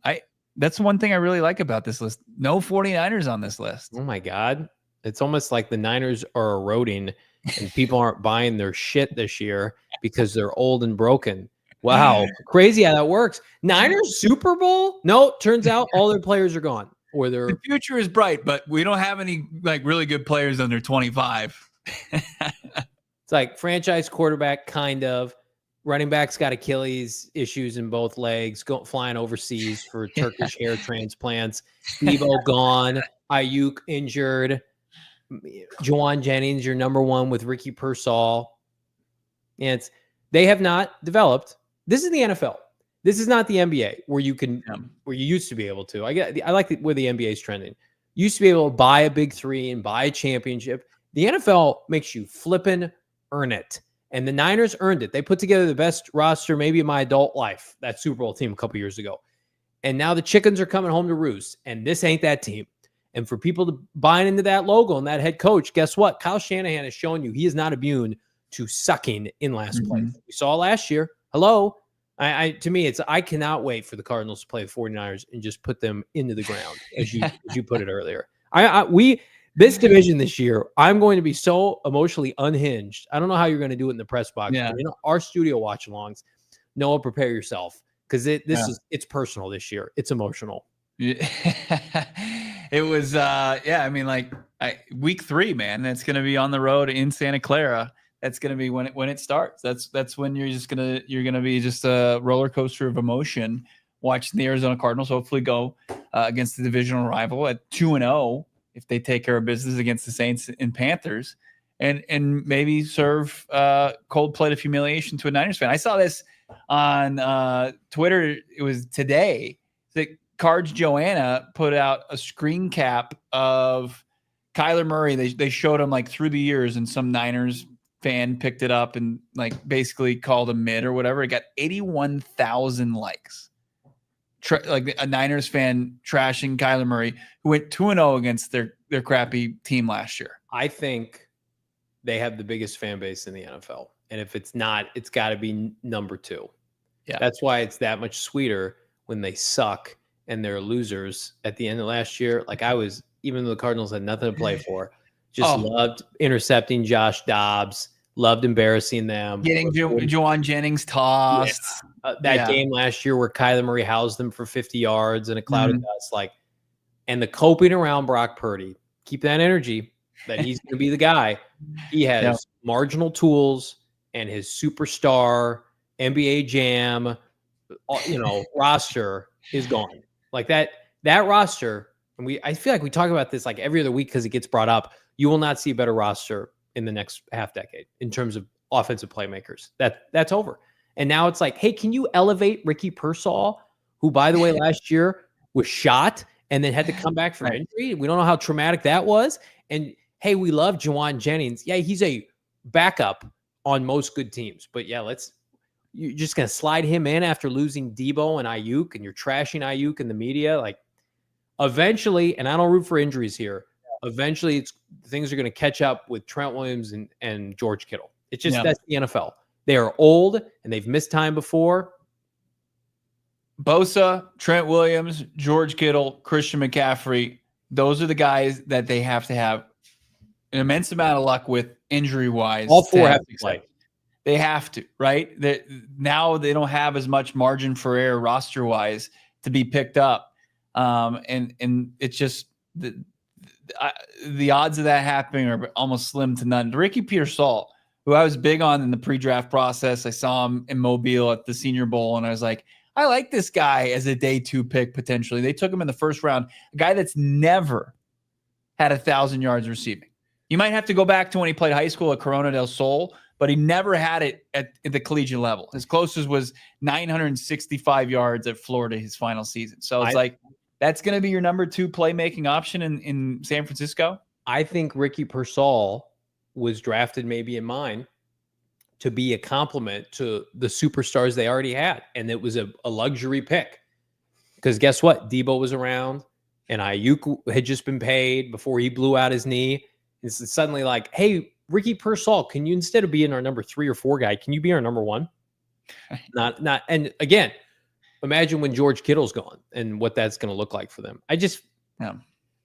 that's one thing I really like about this list. No 49ers on this list. Oh my God. It's almost like the Niners are eroding and people aren't buying their shit this year because they're old and broken. Wow. Crazy how that works. Niners Super Bowl? No, turns out all their players are gone. Or the future is bright, but we don't have any like really good players under 25. It's like franchise quarterback, kind of. Running back's got Achilles issues in both legs, flying overseas for Turkish hair transplants. Debo gone. Ayuk injured. Juwan Jennings, your number 1 with Ricky Pearsall. And they have not developed. This is the NFL. This is not the NBA where you used to be able to. I like where the NBA is trending. You used to be able to buy a big 3 and buy a championship. The NFL makes you flippin' earn it. And the Niners earned it. They put together the best roster maybe in my adult life, that Super Bowl team a couple years ago. And now the chickens are coming home to roost. And this ain't that team. And for people to buy into that logo and that head coach, guess what? Kyle Shanahan has shown you he is not immune to sucking in last place. We saw last year. Hello. To me, I cannot wait for the Cardinals to play the 49ers and just put them into the ground, as you put it earlier. This division this year, I'm going to be so emotionally unhinged. I don't know how you're going to do it in the press box. Yeah. But our studio watch-alongs, Noah, prepare yourself because it's personal this year. It's emotional. Yeah. It was, I mean, week 3, man. That's going to be on the road in Santa Clara. That's going to be when it starts. That's when you're going to be just a roller coaster of emotion watching the Arizona Cardinals hopefully go against the divisional rival at 2-0. If they take care of business against the Saints and Panthers, and maybe serve cold plate of humiliation to a Niners fan. I saw this on Twitter. It was today that Cards Joanna put out a screen cap of Kyler Murray. They showed him like through the years, and some Niners fan picked it up and like basically called him mid or whatever. It got 81,000 likes. like a Niners fan trashing Kyler Murray, who went 2-0 against their crappy team last year. I think they have the biggest fan base in the NFL. And if it's not, it's got to be number 2. Yeah. That's why it's that much sweeter when they suck and they're losers at the end of last year. Like even though the Cardinals had nothing to play for, just loved intercepting Josh Dobbs, loved embarrassing them. Getting Juwan Jennings tossed. Yeah. That game last year where Kyler Murray housed them for 50 yards in a cloud of dust. And the coping around Brock Purdy, keep that energy that he's going to be the guy. He has marginal tools and his superstar NBA Jam, roster is gone. Like that roster, and I feel like we talk about this like every other week because it gets brought up. You will not see a better roster in the next half decade in terms of offensive playmakers. That's over. And now it's like, hey, can you elevate Ricky Pearsall, who, by the way, last year was shot and then had to come back from injury? We don't know how traumatic that was. And hey, we love Juwan Jennings. Yeah, he's a backup on most good teams. But yeah, you're just going to slide him in after losing Debo and Ayuk, and you're trashing Ayuk in the media. Like, eventually, and I don't root for injuries here, eventually things are going to catch up with Trent Williams and George Kittle. It's just that's the NFL. They are old, and they've missed time before. Bosa, Trent Williams, George Kittle, Christian McCaffrey, those are the guys that they have to have an immense amount of luck with injury-wise. All 4 have to play. They have to, right? Now they don't have as much margin for error roster-wise to be picked up. And it's just the odds of that happening are almost slim to none. Ricky Pearsall, who I was big on in the pre-draft process, I saw him in Mobile at the Senior Bowl, and I was like, I like this guy as a day 2 pick potentially. They took him in the first round, a guy that's never had 1,000 yards receiving. You might have to go back to when he played high school at Corona del Sol, but he never had it at the collegiate level. His closest was 965 yards at Florida his final season. So it's that's going to be your number 2 playmaking option in San Francisco. I think Ricky Pearsall was drafted maybe in mine to be a compliment to the superstars they already had. And it was a luxury pick because guess what? Debo was around and Ayuk had just been paid before he blew out his knee. It's suddenly like, hey, Ricky Pearsall, can you, instead of being our number 3 or 4 guy, can you be our number 1? Not. And again, imagine when George Kittle's gone and what that's going to look like for them.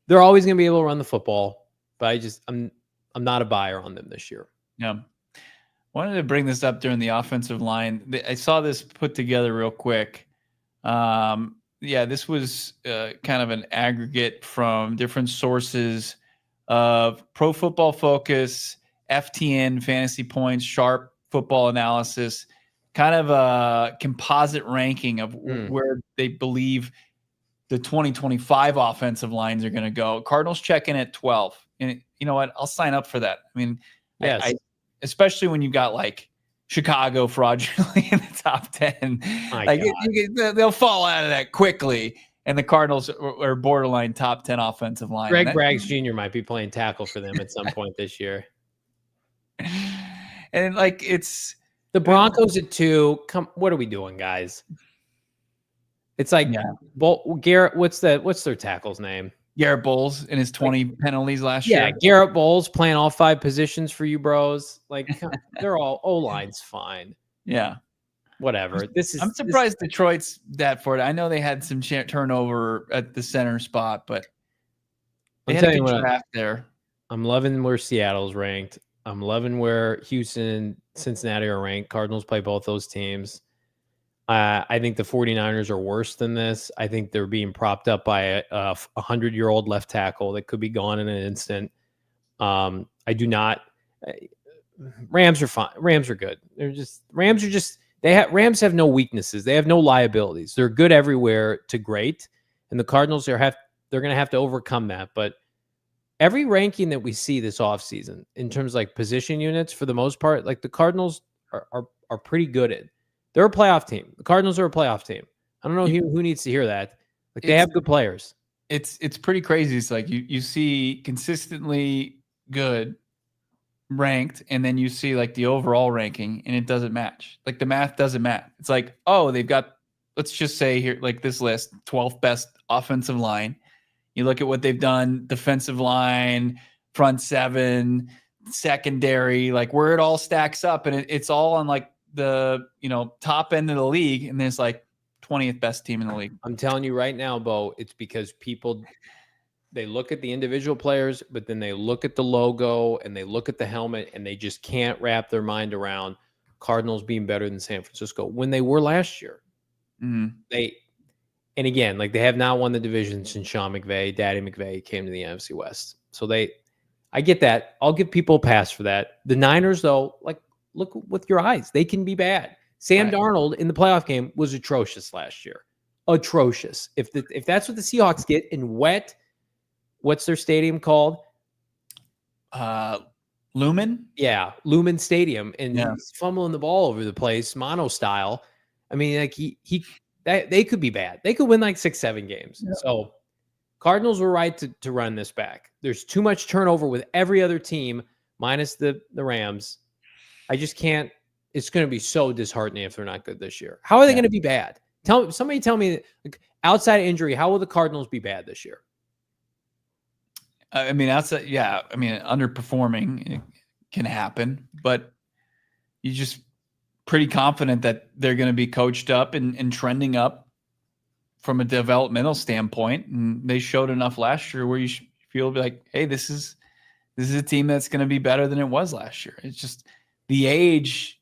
They're always going to be able to run the football, but I'm not a buyer on them this year. Yeah. Wanted to bring this up during the offensive line. I saw this put together real quick. This was kind of an aggregate from different sources of Pro Football Focus, FTN, Fantasy Points, Sharp Football Analysis, kind of a composite ranking of where they believe the 2025 offensive lines are going to go. Cardinals check in at 12. And you know what? I'll sign up for that. I mean, yes. Especially when you've got like Chicago fraudulently in the top 10. They'll fall out of that quickly. And the Cardinals are borderline top 10 offensive line. Greg Braggs Jr. might be playing tackle for them at some point this year. And it's the Broncos at 2. What are we doing, guys? It's like Garrett. What's their tackle's name? Garrett Bowles in his 20 penalties last year. Yeah, Garrett Bowles playing all 5 positions for you, bros. Like they're all O-line's fine. Yeah. Whatever. I'm surprised Detroit's that for it. I know they had some turnover at the center spot, but they had a good draft there. I'm loving where Seattle's ranked. I'm loving where Houston and Cincinnati are ranked. Cardinals play both those teams. I think the 49ers are worse than this. I think they're being propped up by a 100-year-old left tackle that could be gone in an instant. I do not. Rams are fine. Rams are good. Rams have no weaknesses. They have no liabilities. They're good everywhere to great. And the Cardinals they're going to have to overcome that. But every ranking that we see this offseason in terms of like position units, for the most part, like the Cardinals are pretty good at. They're a playoff team. The Cardinals are a playoff team. I don't know who needs to hear that. Like they have good players. It's pretty crazy. It's like you see consistently good ranked, and then you see like the overall ranking, and it doesn't match. Like the math doesn't match. It's like, oh, they've got let's just say here, like this list, 12th best offensive line. You look at what they've done, defensive line, front seven, secondary, like where it all stacks up, and it's all on like the top end of the league, and there's like 20th best team in the league. I'm telling you right now, Bo, it's because they look at the individual players, but then they look at the logo and they look at the helmet, and they just can't wrap their mind around Cardinals being better than San Francisco when they were last year. Mm-hmm. And again, like they have not won the division since Sean McVay, Daddy McVay came to the NFC West. So I get that. I'll give people a pass for that. The Niners, though, like look with your eyes. They can be bad. Sam Darnold in the playoff game was atrocious last year. Atrocious. If that's what the Seahawks get in wet, what's their stadium called? Lumen? Yeah, Lumen Stadium. And he's fumbling the ball over the place, mono style. I mean, like they could be bad. They could win like 6-7 games. Yeah. So Cardinals were right to run this back. There's too much turnover with every other team, minus the Rams. I just can't. It's going to be so disheartening if they're not good this year. How are they going to be bad? Somebody tell me, like, outside of injury, how will the Cardinals be bad this year? I mean, underperforming can happen, but you just pretty confident that they're going to be coached up and trending up from a developmental standpoint. And they showed enough last year where you feel like, hey, this is a team that's going to be better than it was last year. It's just the age.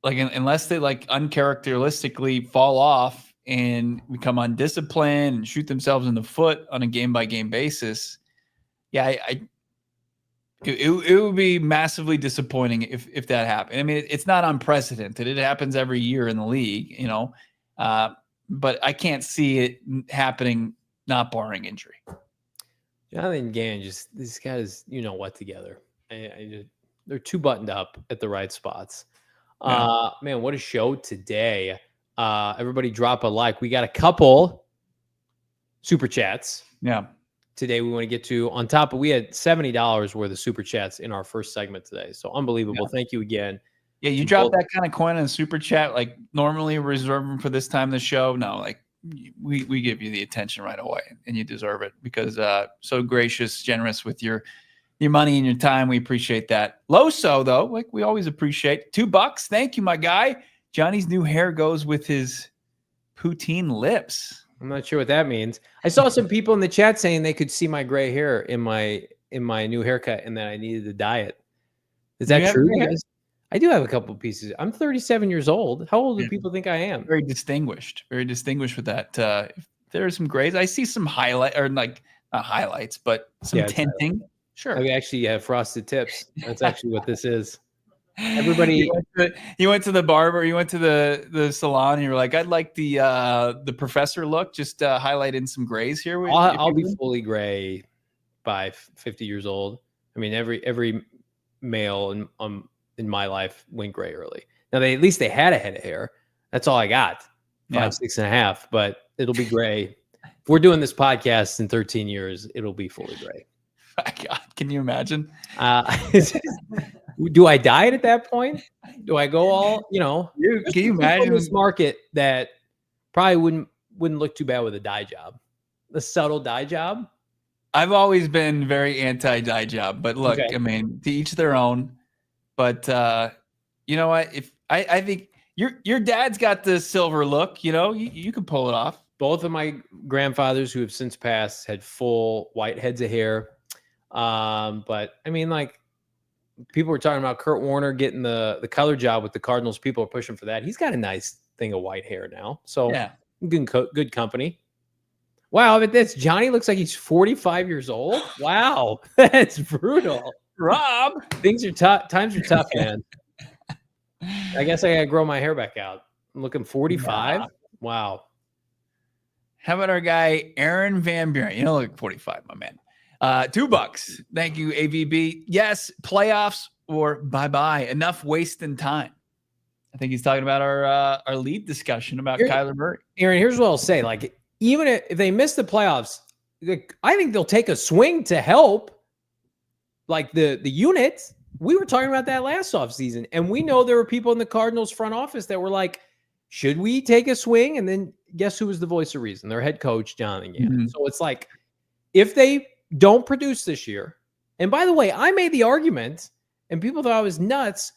Like, unless they like uncharacteristically fall off and become undisciplined and shoot themselves in the foot on a game-by-game basis, it would be massively disappointing if that happened. I mean, it's not unprecedented. It happens every year in the league, but I can't see it happening not barring injury. Jonathan Gannon this guy is what together. They're too buttoned up at the right spots. Yeah. Man, what a show today. Everybody drop a like. We got a couple super chats. Yeah. Today we want to get to on top of, we had $70 worth of super chats in our first segment today. So unbelievable. Yeah. Thank you again. Yeah. You drop that kind of coin in a super chat, like normally reserve them for this time of the show. No, like we give you the attention right away, and you deserve it because so gracious, generous with your money and your time. We appreciate that. Loso, though, like we always appreciate. $2. Thank you, my guy. Johnny's new hair goes with his poutine lips. I'm not sure what that means. I saw some people in the chat saying they could see my gray hair in my new haircut and that I needed to dye it. Is that true? I do have a couple pieces. I'm 37 years old. How old do people think I am? Very distinguished with that. If there are some grays, I see some highlight, or like not highlights, but some tinting. Sure. I actually have frosted tips. That's actually what this is. Everybody, you went to the barber, you went to the salon, and you were like, I'd like the professor look, just highlight in some grays here. I'll be fully gray by 50 years old. I mean, every male in my life went gray early. Now at least they had a head of hair. That's all I got. 5, 6.5, but it'll be gray. If we're doing this podcast in 13 years, it'll be fully gray. God, can you imagine? Do I dye it at that point? Do I go all, Can you imagine this market that probably wouldn't look too bad with a dye job, a subtle dye job? I've always been very anti-dye job, but look, okay. I mean, to each their own. But you know what? If I think your dad's got the silver look, you can pull it off. Both of my grandfathers who have since passed had full white heads of hair. But I mean, like, people were talking about Kurt Warner getting the color job with the Cardinals. People are pushing for that. He's got a nice thing of white hair now. So yeah, good company. Wow, but that's Johnny looks like he's 45 years old. Wow, that's brutal. Rob, things are tough. Times are tough, man. I guess I gotta grow my hair back out. I'm looking 45. Yeah. Wow. How about our guy Aaron Van Buren? You don't look 45, my man. $2. Thank you, AVB. Yes, playoffs or bye-bye. Enough wasting time. I think he's talking about our lead discussion about Kyler Murray. Aaron, here's what I'll say. Like, even if they miss the playoffs, I think they'll take a swing to help. Like the unit. We were talking about that last offseason, and we know there were people in the Cardinals front office that were like, should we take a swing? And then guess who was the voice of reason? Their head coach, Jonathan Gannon. So it's like, if they don't produce this year, and by the way, I made the argument, and people thought I was nuts.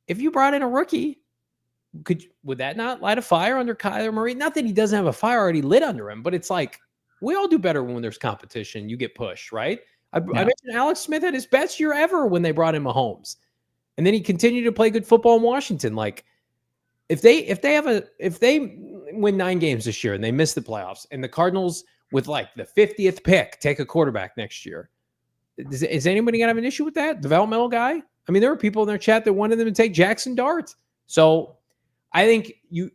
If you brought in a rookie, would that not light a fire under Kyler Murray? Not that he doesn't have a fire already lit under him, but it's like, we all do better when there's competition. You get pushed, right? I mentioned Alex Smith had his best year ever when they brought in Mahomes. And then he continued to play good football in Washington. Like, if they win 9 games this year and they miss the playoffs, and the Cardinals with like the 50th pick take a quarterback next year, is anybody gonna have an issue with that? Developmental guy? I mean, there were people in their chat that wanted them to take Jackson Dart. So I think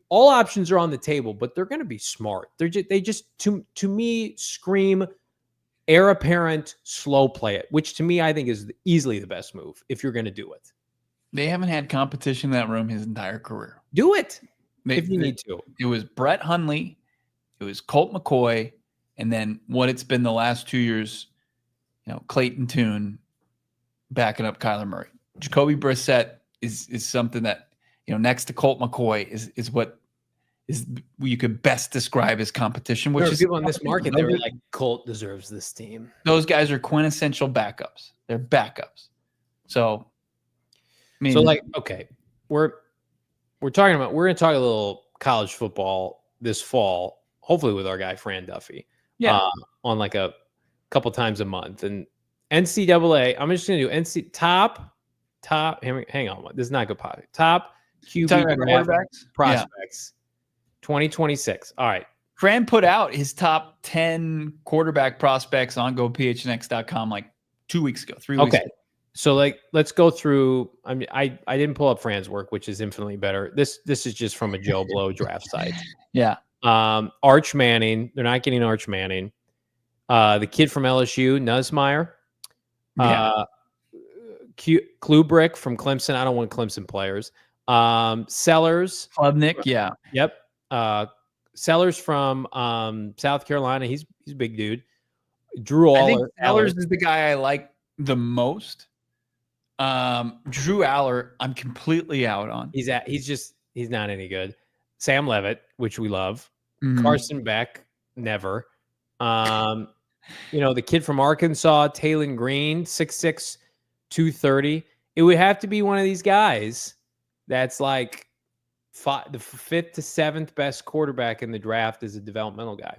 all options are on the table, but they're going to be smart. They just to me scream heir apparent, slow play it, which to me I think is easily the best move if you're going to do it. They haven't had competition in that room his entire career. Do it if you need to. It was Brett Hundley, it was Colt McCoy, and then what it's been the last 2 years, Clayton Tune backing up Kyler Murray. Jacoby Brissett is something that, next to Colt McCoy is what you could best describe as competition. Which is people in this market, they were like, Colt deserves this team. Those guys are quintessential backups. They're backups. So, okay, we're talking about, we're going to talk a little college football this fall, hopefully with our guy Fran Duffy. Yeah, on like a couple times a month. And NCAA, I'm just going to do top. Hang on, this is not good podcast. Top QB prospects, 2026. All right. Fran put out his top 10 quarterback prospects on GoPHNX.com like 2 weeks ago, 3 weeks ago. So let's go through. I mean, I didn't pull up Fran's work, which is infinitely better. This is just from a Joe Blow draft site. Yeah. Arch Manning. They're not getting Arch Manning. The kid from LSU, Nussmeier. Klubrick from Clemson. I don't want Clemson players. Sellers. Klubnik. Yeah. Yep. Sellers from South Carolina. He's a big dude. Drew Aller. I think Sellers is the guy I like the most. Drew Aller, I'm completely out on. He's not any good. Sam Levitt, which we love. Carson Beck, never. The kid from Arkansas, Taylon Green, 6'6", 230. It would have to be one of these guys that's like the 5th to 7th best quarterback in the draft as a developmental guy.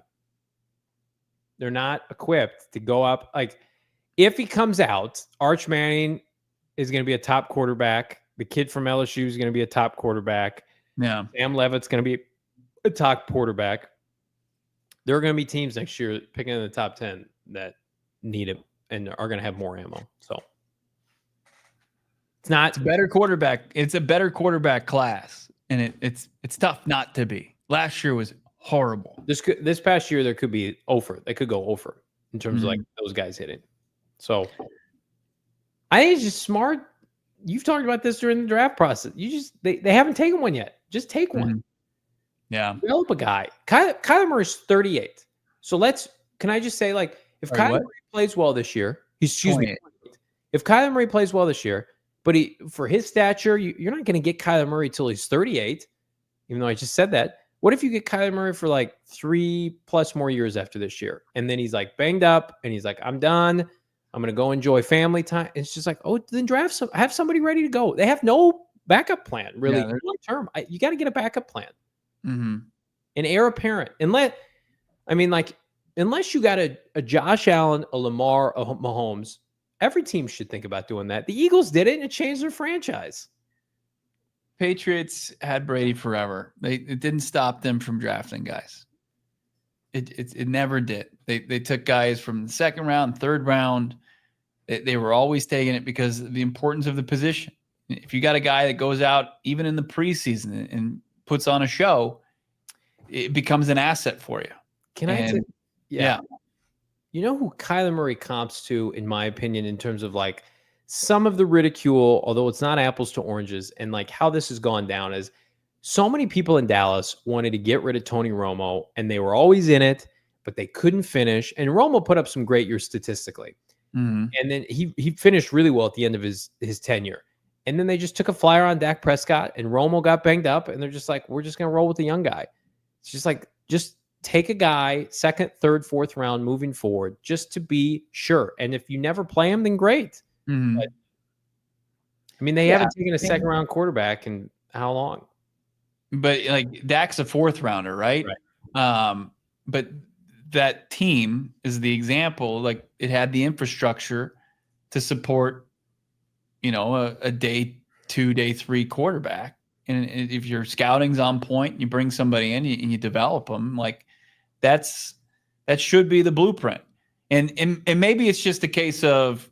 They're not equipped to go up. Like, if he comes out, Arch Manning is going to be a top quarterback. The kid from LSU is going to be a top quarterback. Yeah. Sam Levitt's going to be a top quarterback. There are going to be teams next year picking in the top 10 that need him and are going to have more ammo. So it's a better quarterback. It's a better quarterback class, and it's tough not to be. Last year was horrible. This past year there could be over. They could go over in terms of like those guys hitting. So I think it's just smart. You've talked about this during the draft process. They haven't taken one yet. Just take one. Yeah. Develop a guy. Kyler Murray's 38. So can I just say, like, if Kyler Murray plays well this year, if Kyler Murray plays well this year, but for his stature, you're not going to get Kyler Murray till he's 38, even though I just said that. What if you get Kyler Murray for like 3+ more years after this year? And then he's like banged up and he's like, I'm done. I'm going to go enjoy family time. It's just like, then have somebody ready to go. They have no backup plan, really, long term. You got to get a backup plan. An heir apparent. Unless you got a Josh Allen, a Lamar, a Mahomes, every team should think about doing that. The Eagles did it, and it changed their franchise. Patriots had Brady forever. It didn't stop them from drafting guys. It never did. They took guys from the second round, third round. They were always taking it because of the importance of the position. If you got a guy that goes out even in the preseason and puts on a show, it becomes an asset for you. Yeah. You know who Kyler Murray comps to, in my opinion, in terms of like some of the ridicule, although it's not apples to oranges, and like how this has gone down is so many people in Dallas wanted to get rid of Tony Romo, and they were always in it, but they couldn't finish. And Romo put up some great years statistically. And then he finished really well at the end of his tenure. And then they just took a flyer on Dak Prescott, and Romo got banged up, and they're just like, we're just going to roll with the young guy. It's just like, just take a guy, second, third, fourth round moving forward, just to be sure. And if you never play him, then great. But, I mean, they haven't taken a second round quarterback in how long? But like Dak's a fourth rounder, right? But that team is the example. Like it had the infrastructure to support, you know, a day 2, day 3 quarterback. And if your scouting's on point, you bring somebody in and you develop them. Like that should be the blueprint. And maybe it's just a case of,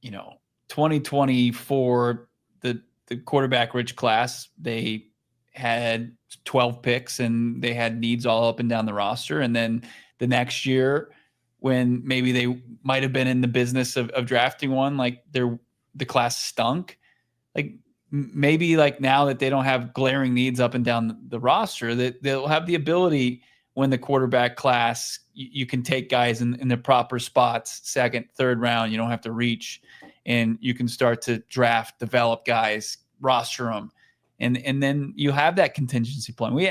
you know, 2024, the quarterback rich class, they had 12 picks and they had needs all up and down the roster. And then the next year, when maybe they might have been in the business of drafting one, like the class stunk. Like maybe like now that they don't have glaring needs up and down the roster, that they'll have the ability when the quarterback class, you can take guys in the proper spots, second, third round. You don't have to reach, and you can start to draft, develop guys, roster them. And then you have that contingency plan. We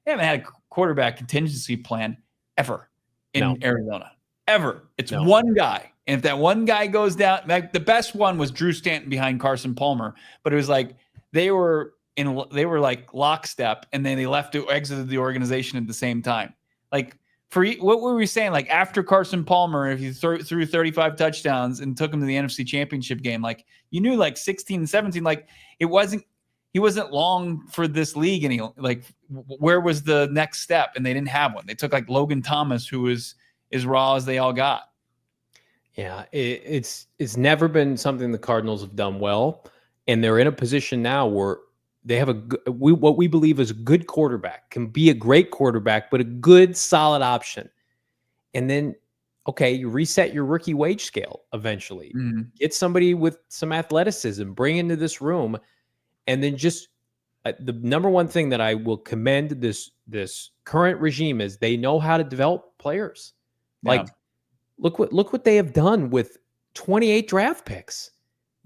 haven't had a quarterback contingency plan ever in Arizona. Ever. It's one guy. And if that one guy goes down, like the best one was Drew Stanton behind Carson Palmer, but it was like they were like lockstep, and then they exited the organization at the same time. Like what were we saying? Like after Carson Palmer, if you threw 35 touchdowns and took him to the NFC Championship game, like you knew like 16 and 17, like he wasn't long for this league. And where was the next step? And they didn't have one. They took like Logan Thomas, who was as raw as they all got. Yeah, it's never been something the Cardinals have done well, and they're in a position now where they have what we believe is a good quarterback, can be a great quarterback, but a good, solid option. And then, okay, you reset your rookie wage scale eventually. Get somebody with some athleticism, bring into this room, and then just the number one thing that I will commend this current regime is they know how to develop players. Like, look what they have done with 28 draft picks.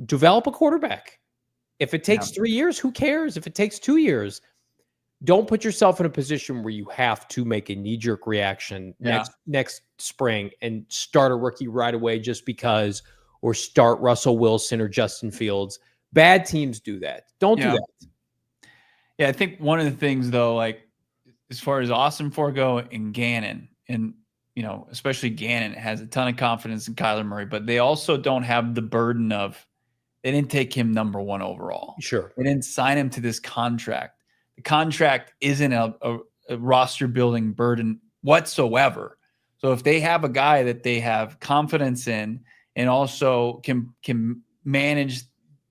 Develop a quarterback. If it takes 3 years, who cares? If it takes 2 years, don't put yourself in a position where you have to make a knee-jerk reaction next spring and start a rookie right away just because, or start Russell Wilson or Justin Fields. Bad teams do that. Don't do that. Yeah, I think one of the things, though, like as far as Austin Forgo and Gannon, and you know, especially Gannon has a ton of confidence in Kyler Murray, but they also don't have the burden of, they didn't take him number 1 overall. Sure. They didn't sign him to this contract. The contract isn't a roster building burden whatsoever. So if they have a guy that they have confidence in and also can manage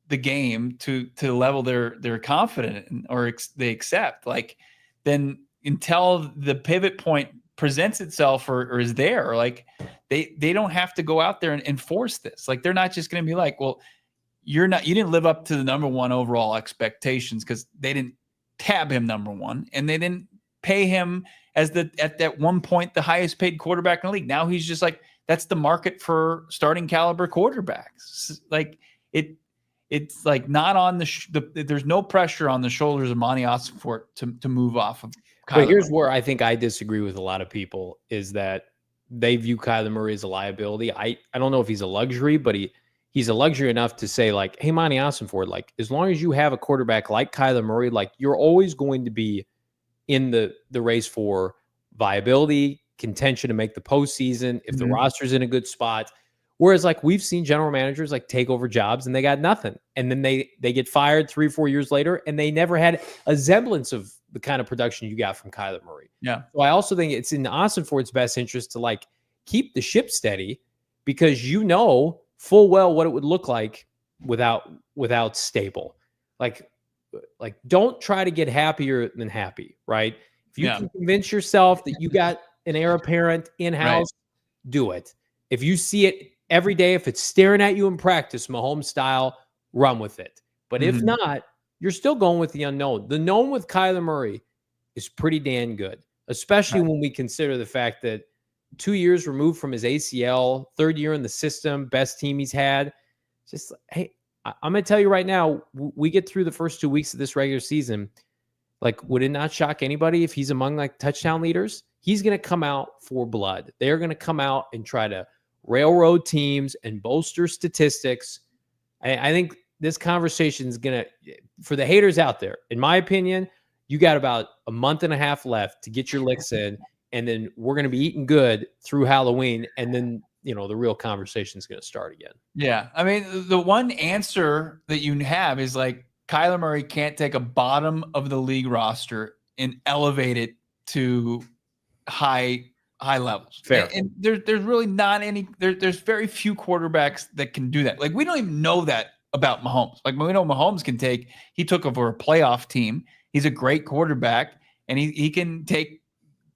the game to the level they're confident in, or they accept, like, then until the pivot point presents itself or is there, like they don't have to go out there and enforce this. Like they're not just going to be like, well, you didn't live up to the number 1 overall expectations because they didn't tab him number 1 and they didn't pay him as at that one point the highest paid quarterback in the league. Now he's just like, that's the market for starting caliber quarterbacks. Like it's like not on there's no pressure on the shoulders of Monty Ossenfort to move off of Kyler. But here's where I think I disagree with a lot of people is that they view Kyler Murray as a liability. I don't know if he's a luxury, but he's a luxury enough to say like, hey, Monty Ossenfort, like as long as you have a quarterback like Kyler Murray, like you're always going to be in the race for viability, contention to make the postseason if the roster's in a good spot. Whereas like we've seen general managers like take over jobs and they got nothing. And then they get fired 3-4 years later and they never had a semblance of the kind of production you got from Kyler Murray. Yeah. So I also think it's in Ossenfort's best interest to like keep the ship steady because you know full well what it would look like without stable. Like don't try to get happier than happy, right? If you can convince yourself that you got an heir apparent in-house, do it. If you see it every day, if it's staring at you in practice, Mahomes style, run with it. But if not, you're still going with the unknown. The known with Kyler Murray is pretty damn good, especially when we consider the fact that 2 years removed from his ACL, third year in the system, best team he's had. Just, hey, I'm going to tell you right now, we get through the first 2 weeks of this regular season. Like, would it not shock anybody if he's among like touchdown leaders? He's going to come out for blood. They're going to come out and try to railroad teams and bolster statistics. I think this conversation is going to, for the haters out there, in my opinion, you got about a month and a half left to get your licks in, and then we're going to be eating good through Halloween, and then, you know, the real conversation is going to start again. Yeah. I mean, the one answer that you have is like Kyler Murray can't take a bottom of the league roster and elevate it to high levels. Fair. And there's really not any, there's very few quarterbacks that can do that. Like, we don't even know that about Mahomes. Like, we know Mahomes he took over a playoff team. He's a great quarterback, and he can take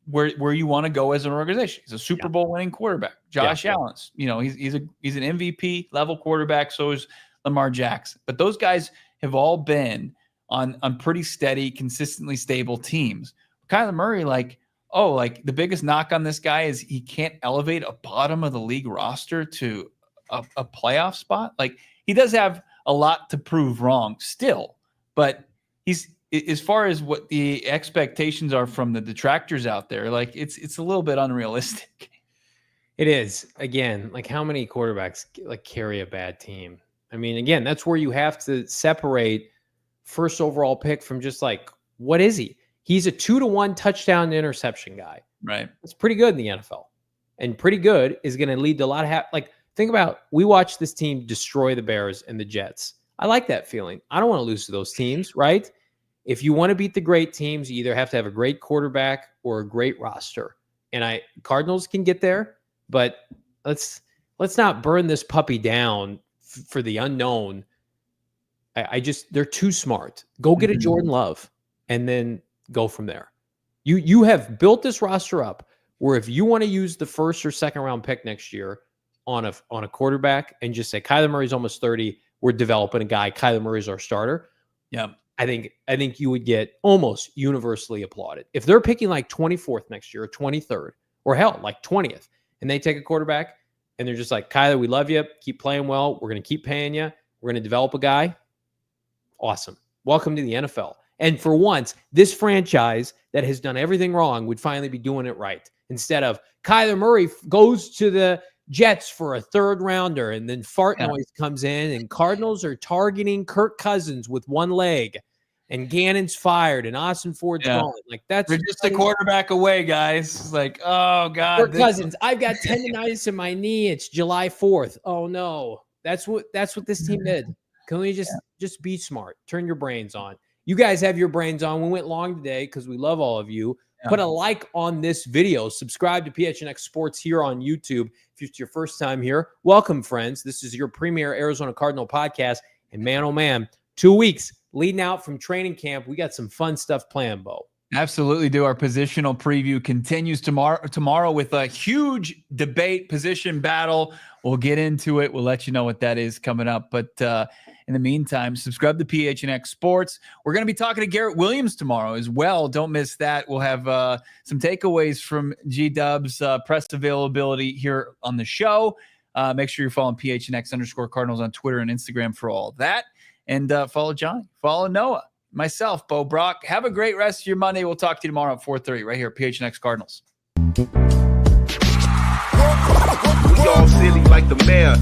where you want to go as an organization. He's a Super Bowl winning quarterback. Josh Allen's, you know, he's an MVP level quarterback. So is Lamar Jackson. But those guys have all been on pretty steady, consistently stable teams. Kyler Murray, like the biggest knock on this guy is he can't elevate a bottom of the league roster to a playoff spot. Like, he does have a lot to prove wrong still, but he's, as far as what the expectations are from the detractors out there, like it's a little bit unrealistic. It is. Again, like, how many quarterbacks like carry a bad team? I mean, again, that's where you have to separate first overall pick from just like, what is he? He's a 2-to-1 touchdown to interception guy. Right. It's pretty good in the NFL, and pretty good is going to lead to a lot of like, think about, we watched this team destroy the Bears and the Jets. I like that feeling. I don't want to lose to those teams, right? If you want to beat the great teams, you either have to have a great quarterback or a great roster. And Cardinals can get there, but let's not burn this puppy down for the unknown. They're too smart. Go get a Jordan Love and then go from there. You have built this roster up where if you want to use the first or second round pick next year on a quarterback and just say Kyler Murray's almost 30, we're developing a guy, Kyler Murray's our starter. Yeah. I think you would get almost universally applauded. If they're picking like 24th next year or 23rd or hell, like 20th, and they take a quarterback and they're just like, Kyler, we love you. Keep playing well. We're going to keep paying you. We're going to develop a guy. Awesome. Welcome to the NFL. And for once, this franchise that has done everything wrong would finally be doing it right. Instead of Kyler Murray goes to the Jets for a third rounder, and then fart noise comes in, and Cardinals are targeting Kirk Cousins with one leg, and Gannon's fired, and Austin Ford's gone. Like, they're just a quarterback away, guys. It's like, oh God, Kirk Cousins, I've got tendonitis in my knee. It's July 4th. Oh no, that's what this team did. Can we just be smart? Turn your brains on. You guys have your brains on. We went long today because we love all of you. Put a like on this video. Subscribe to PHNX Sports here on YouTube. If it's your first time here, welcome, friends. This is your premier Arizona Cardinal podcast. And man, oh man, 2 weeks leading out from training camp. We got some fun stuff planned, Bo. Absolutely do. Our positional preview continues tomorrow with a huge debate position battle. We'll get into it. We'll let you know what that is coming up. But in the meantime, subscribe to PHNX Sports. We're going to be talking to Garrett Williams tomorrow as well. Don't miss that. We'll have some takeaways from G-Dub's press availability here on the show. Make sure you're following PHNX_Cardinals on Twitter and Instagram for all of that. And follow Johnny, follow Noah, myself, Bo Brock. Have a great rest of your Monday. We'll talk to you tomorrow at 4:30 right here at PHNX Cardinals. We all silly like the mayor.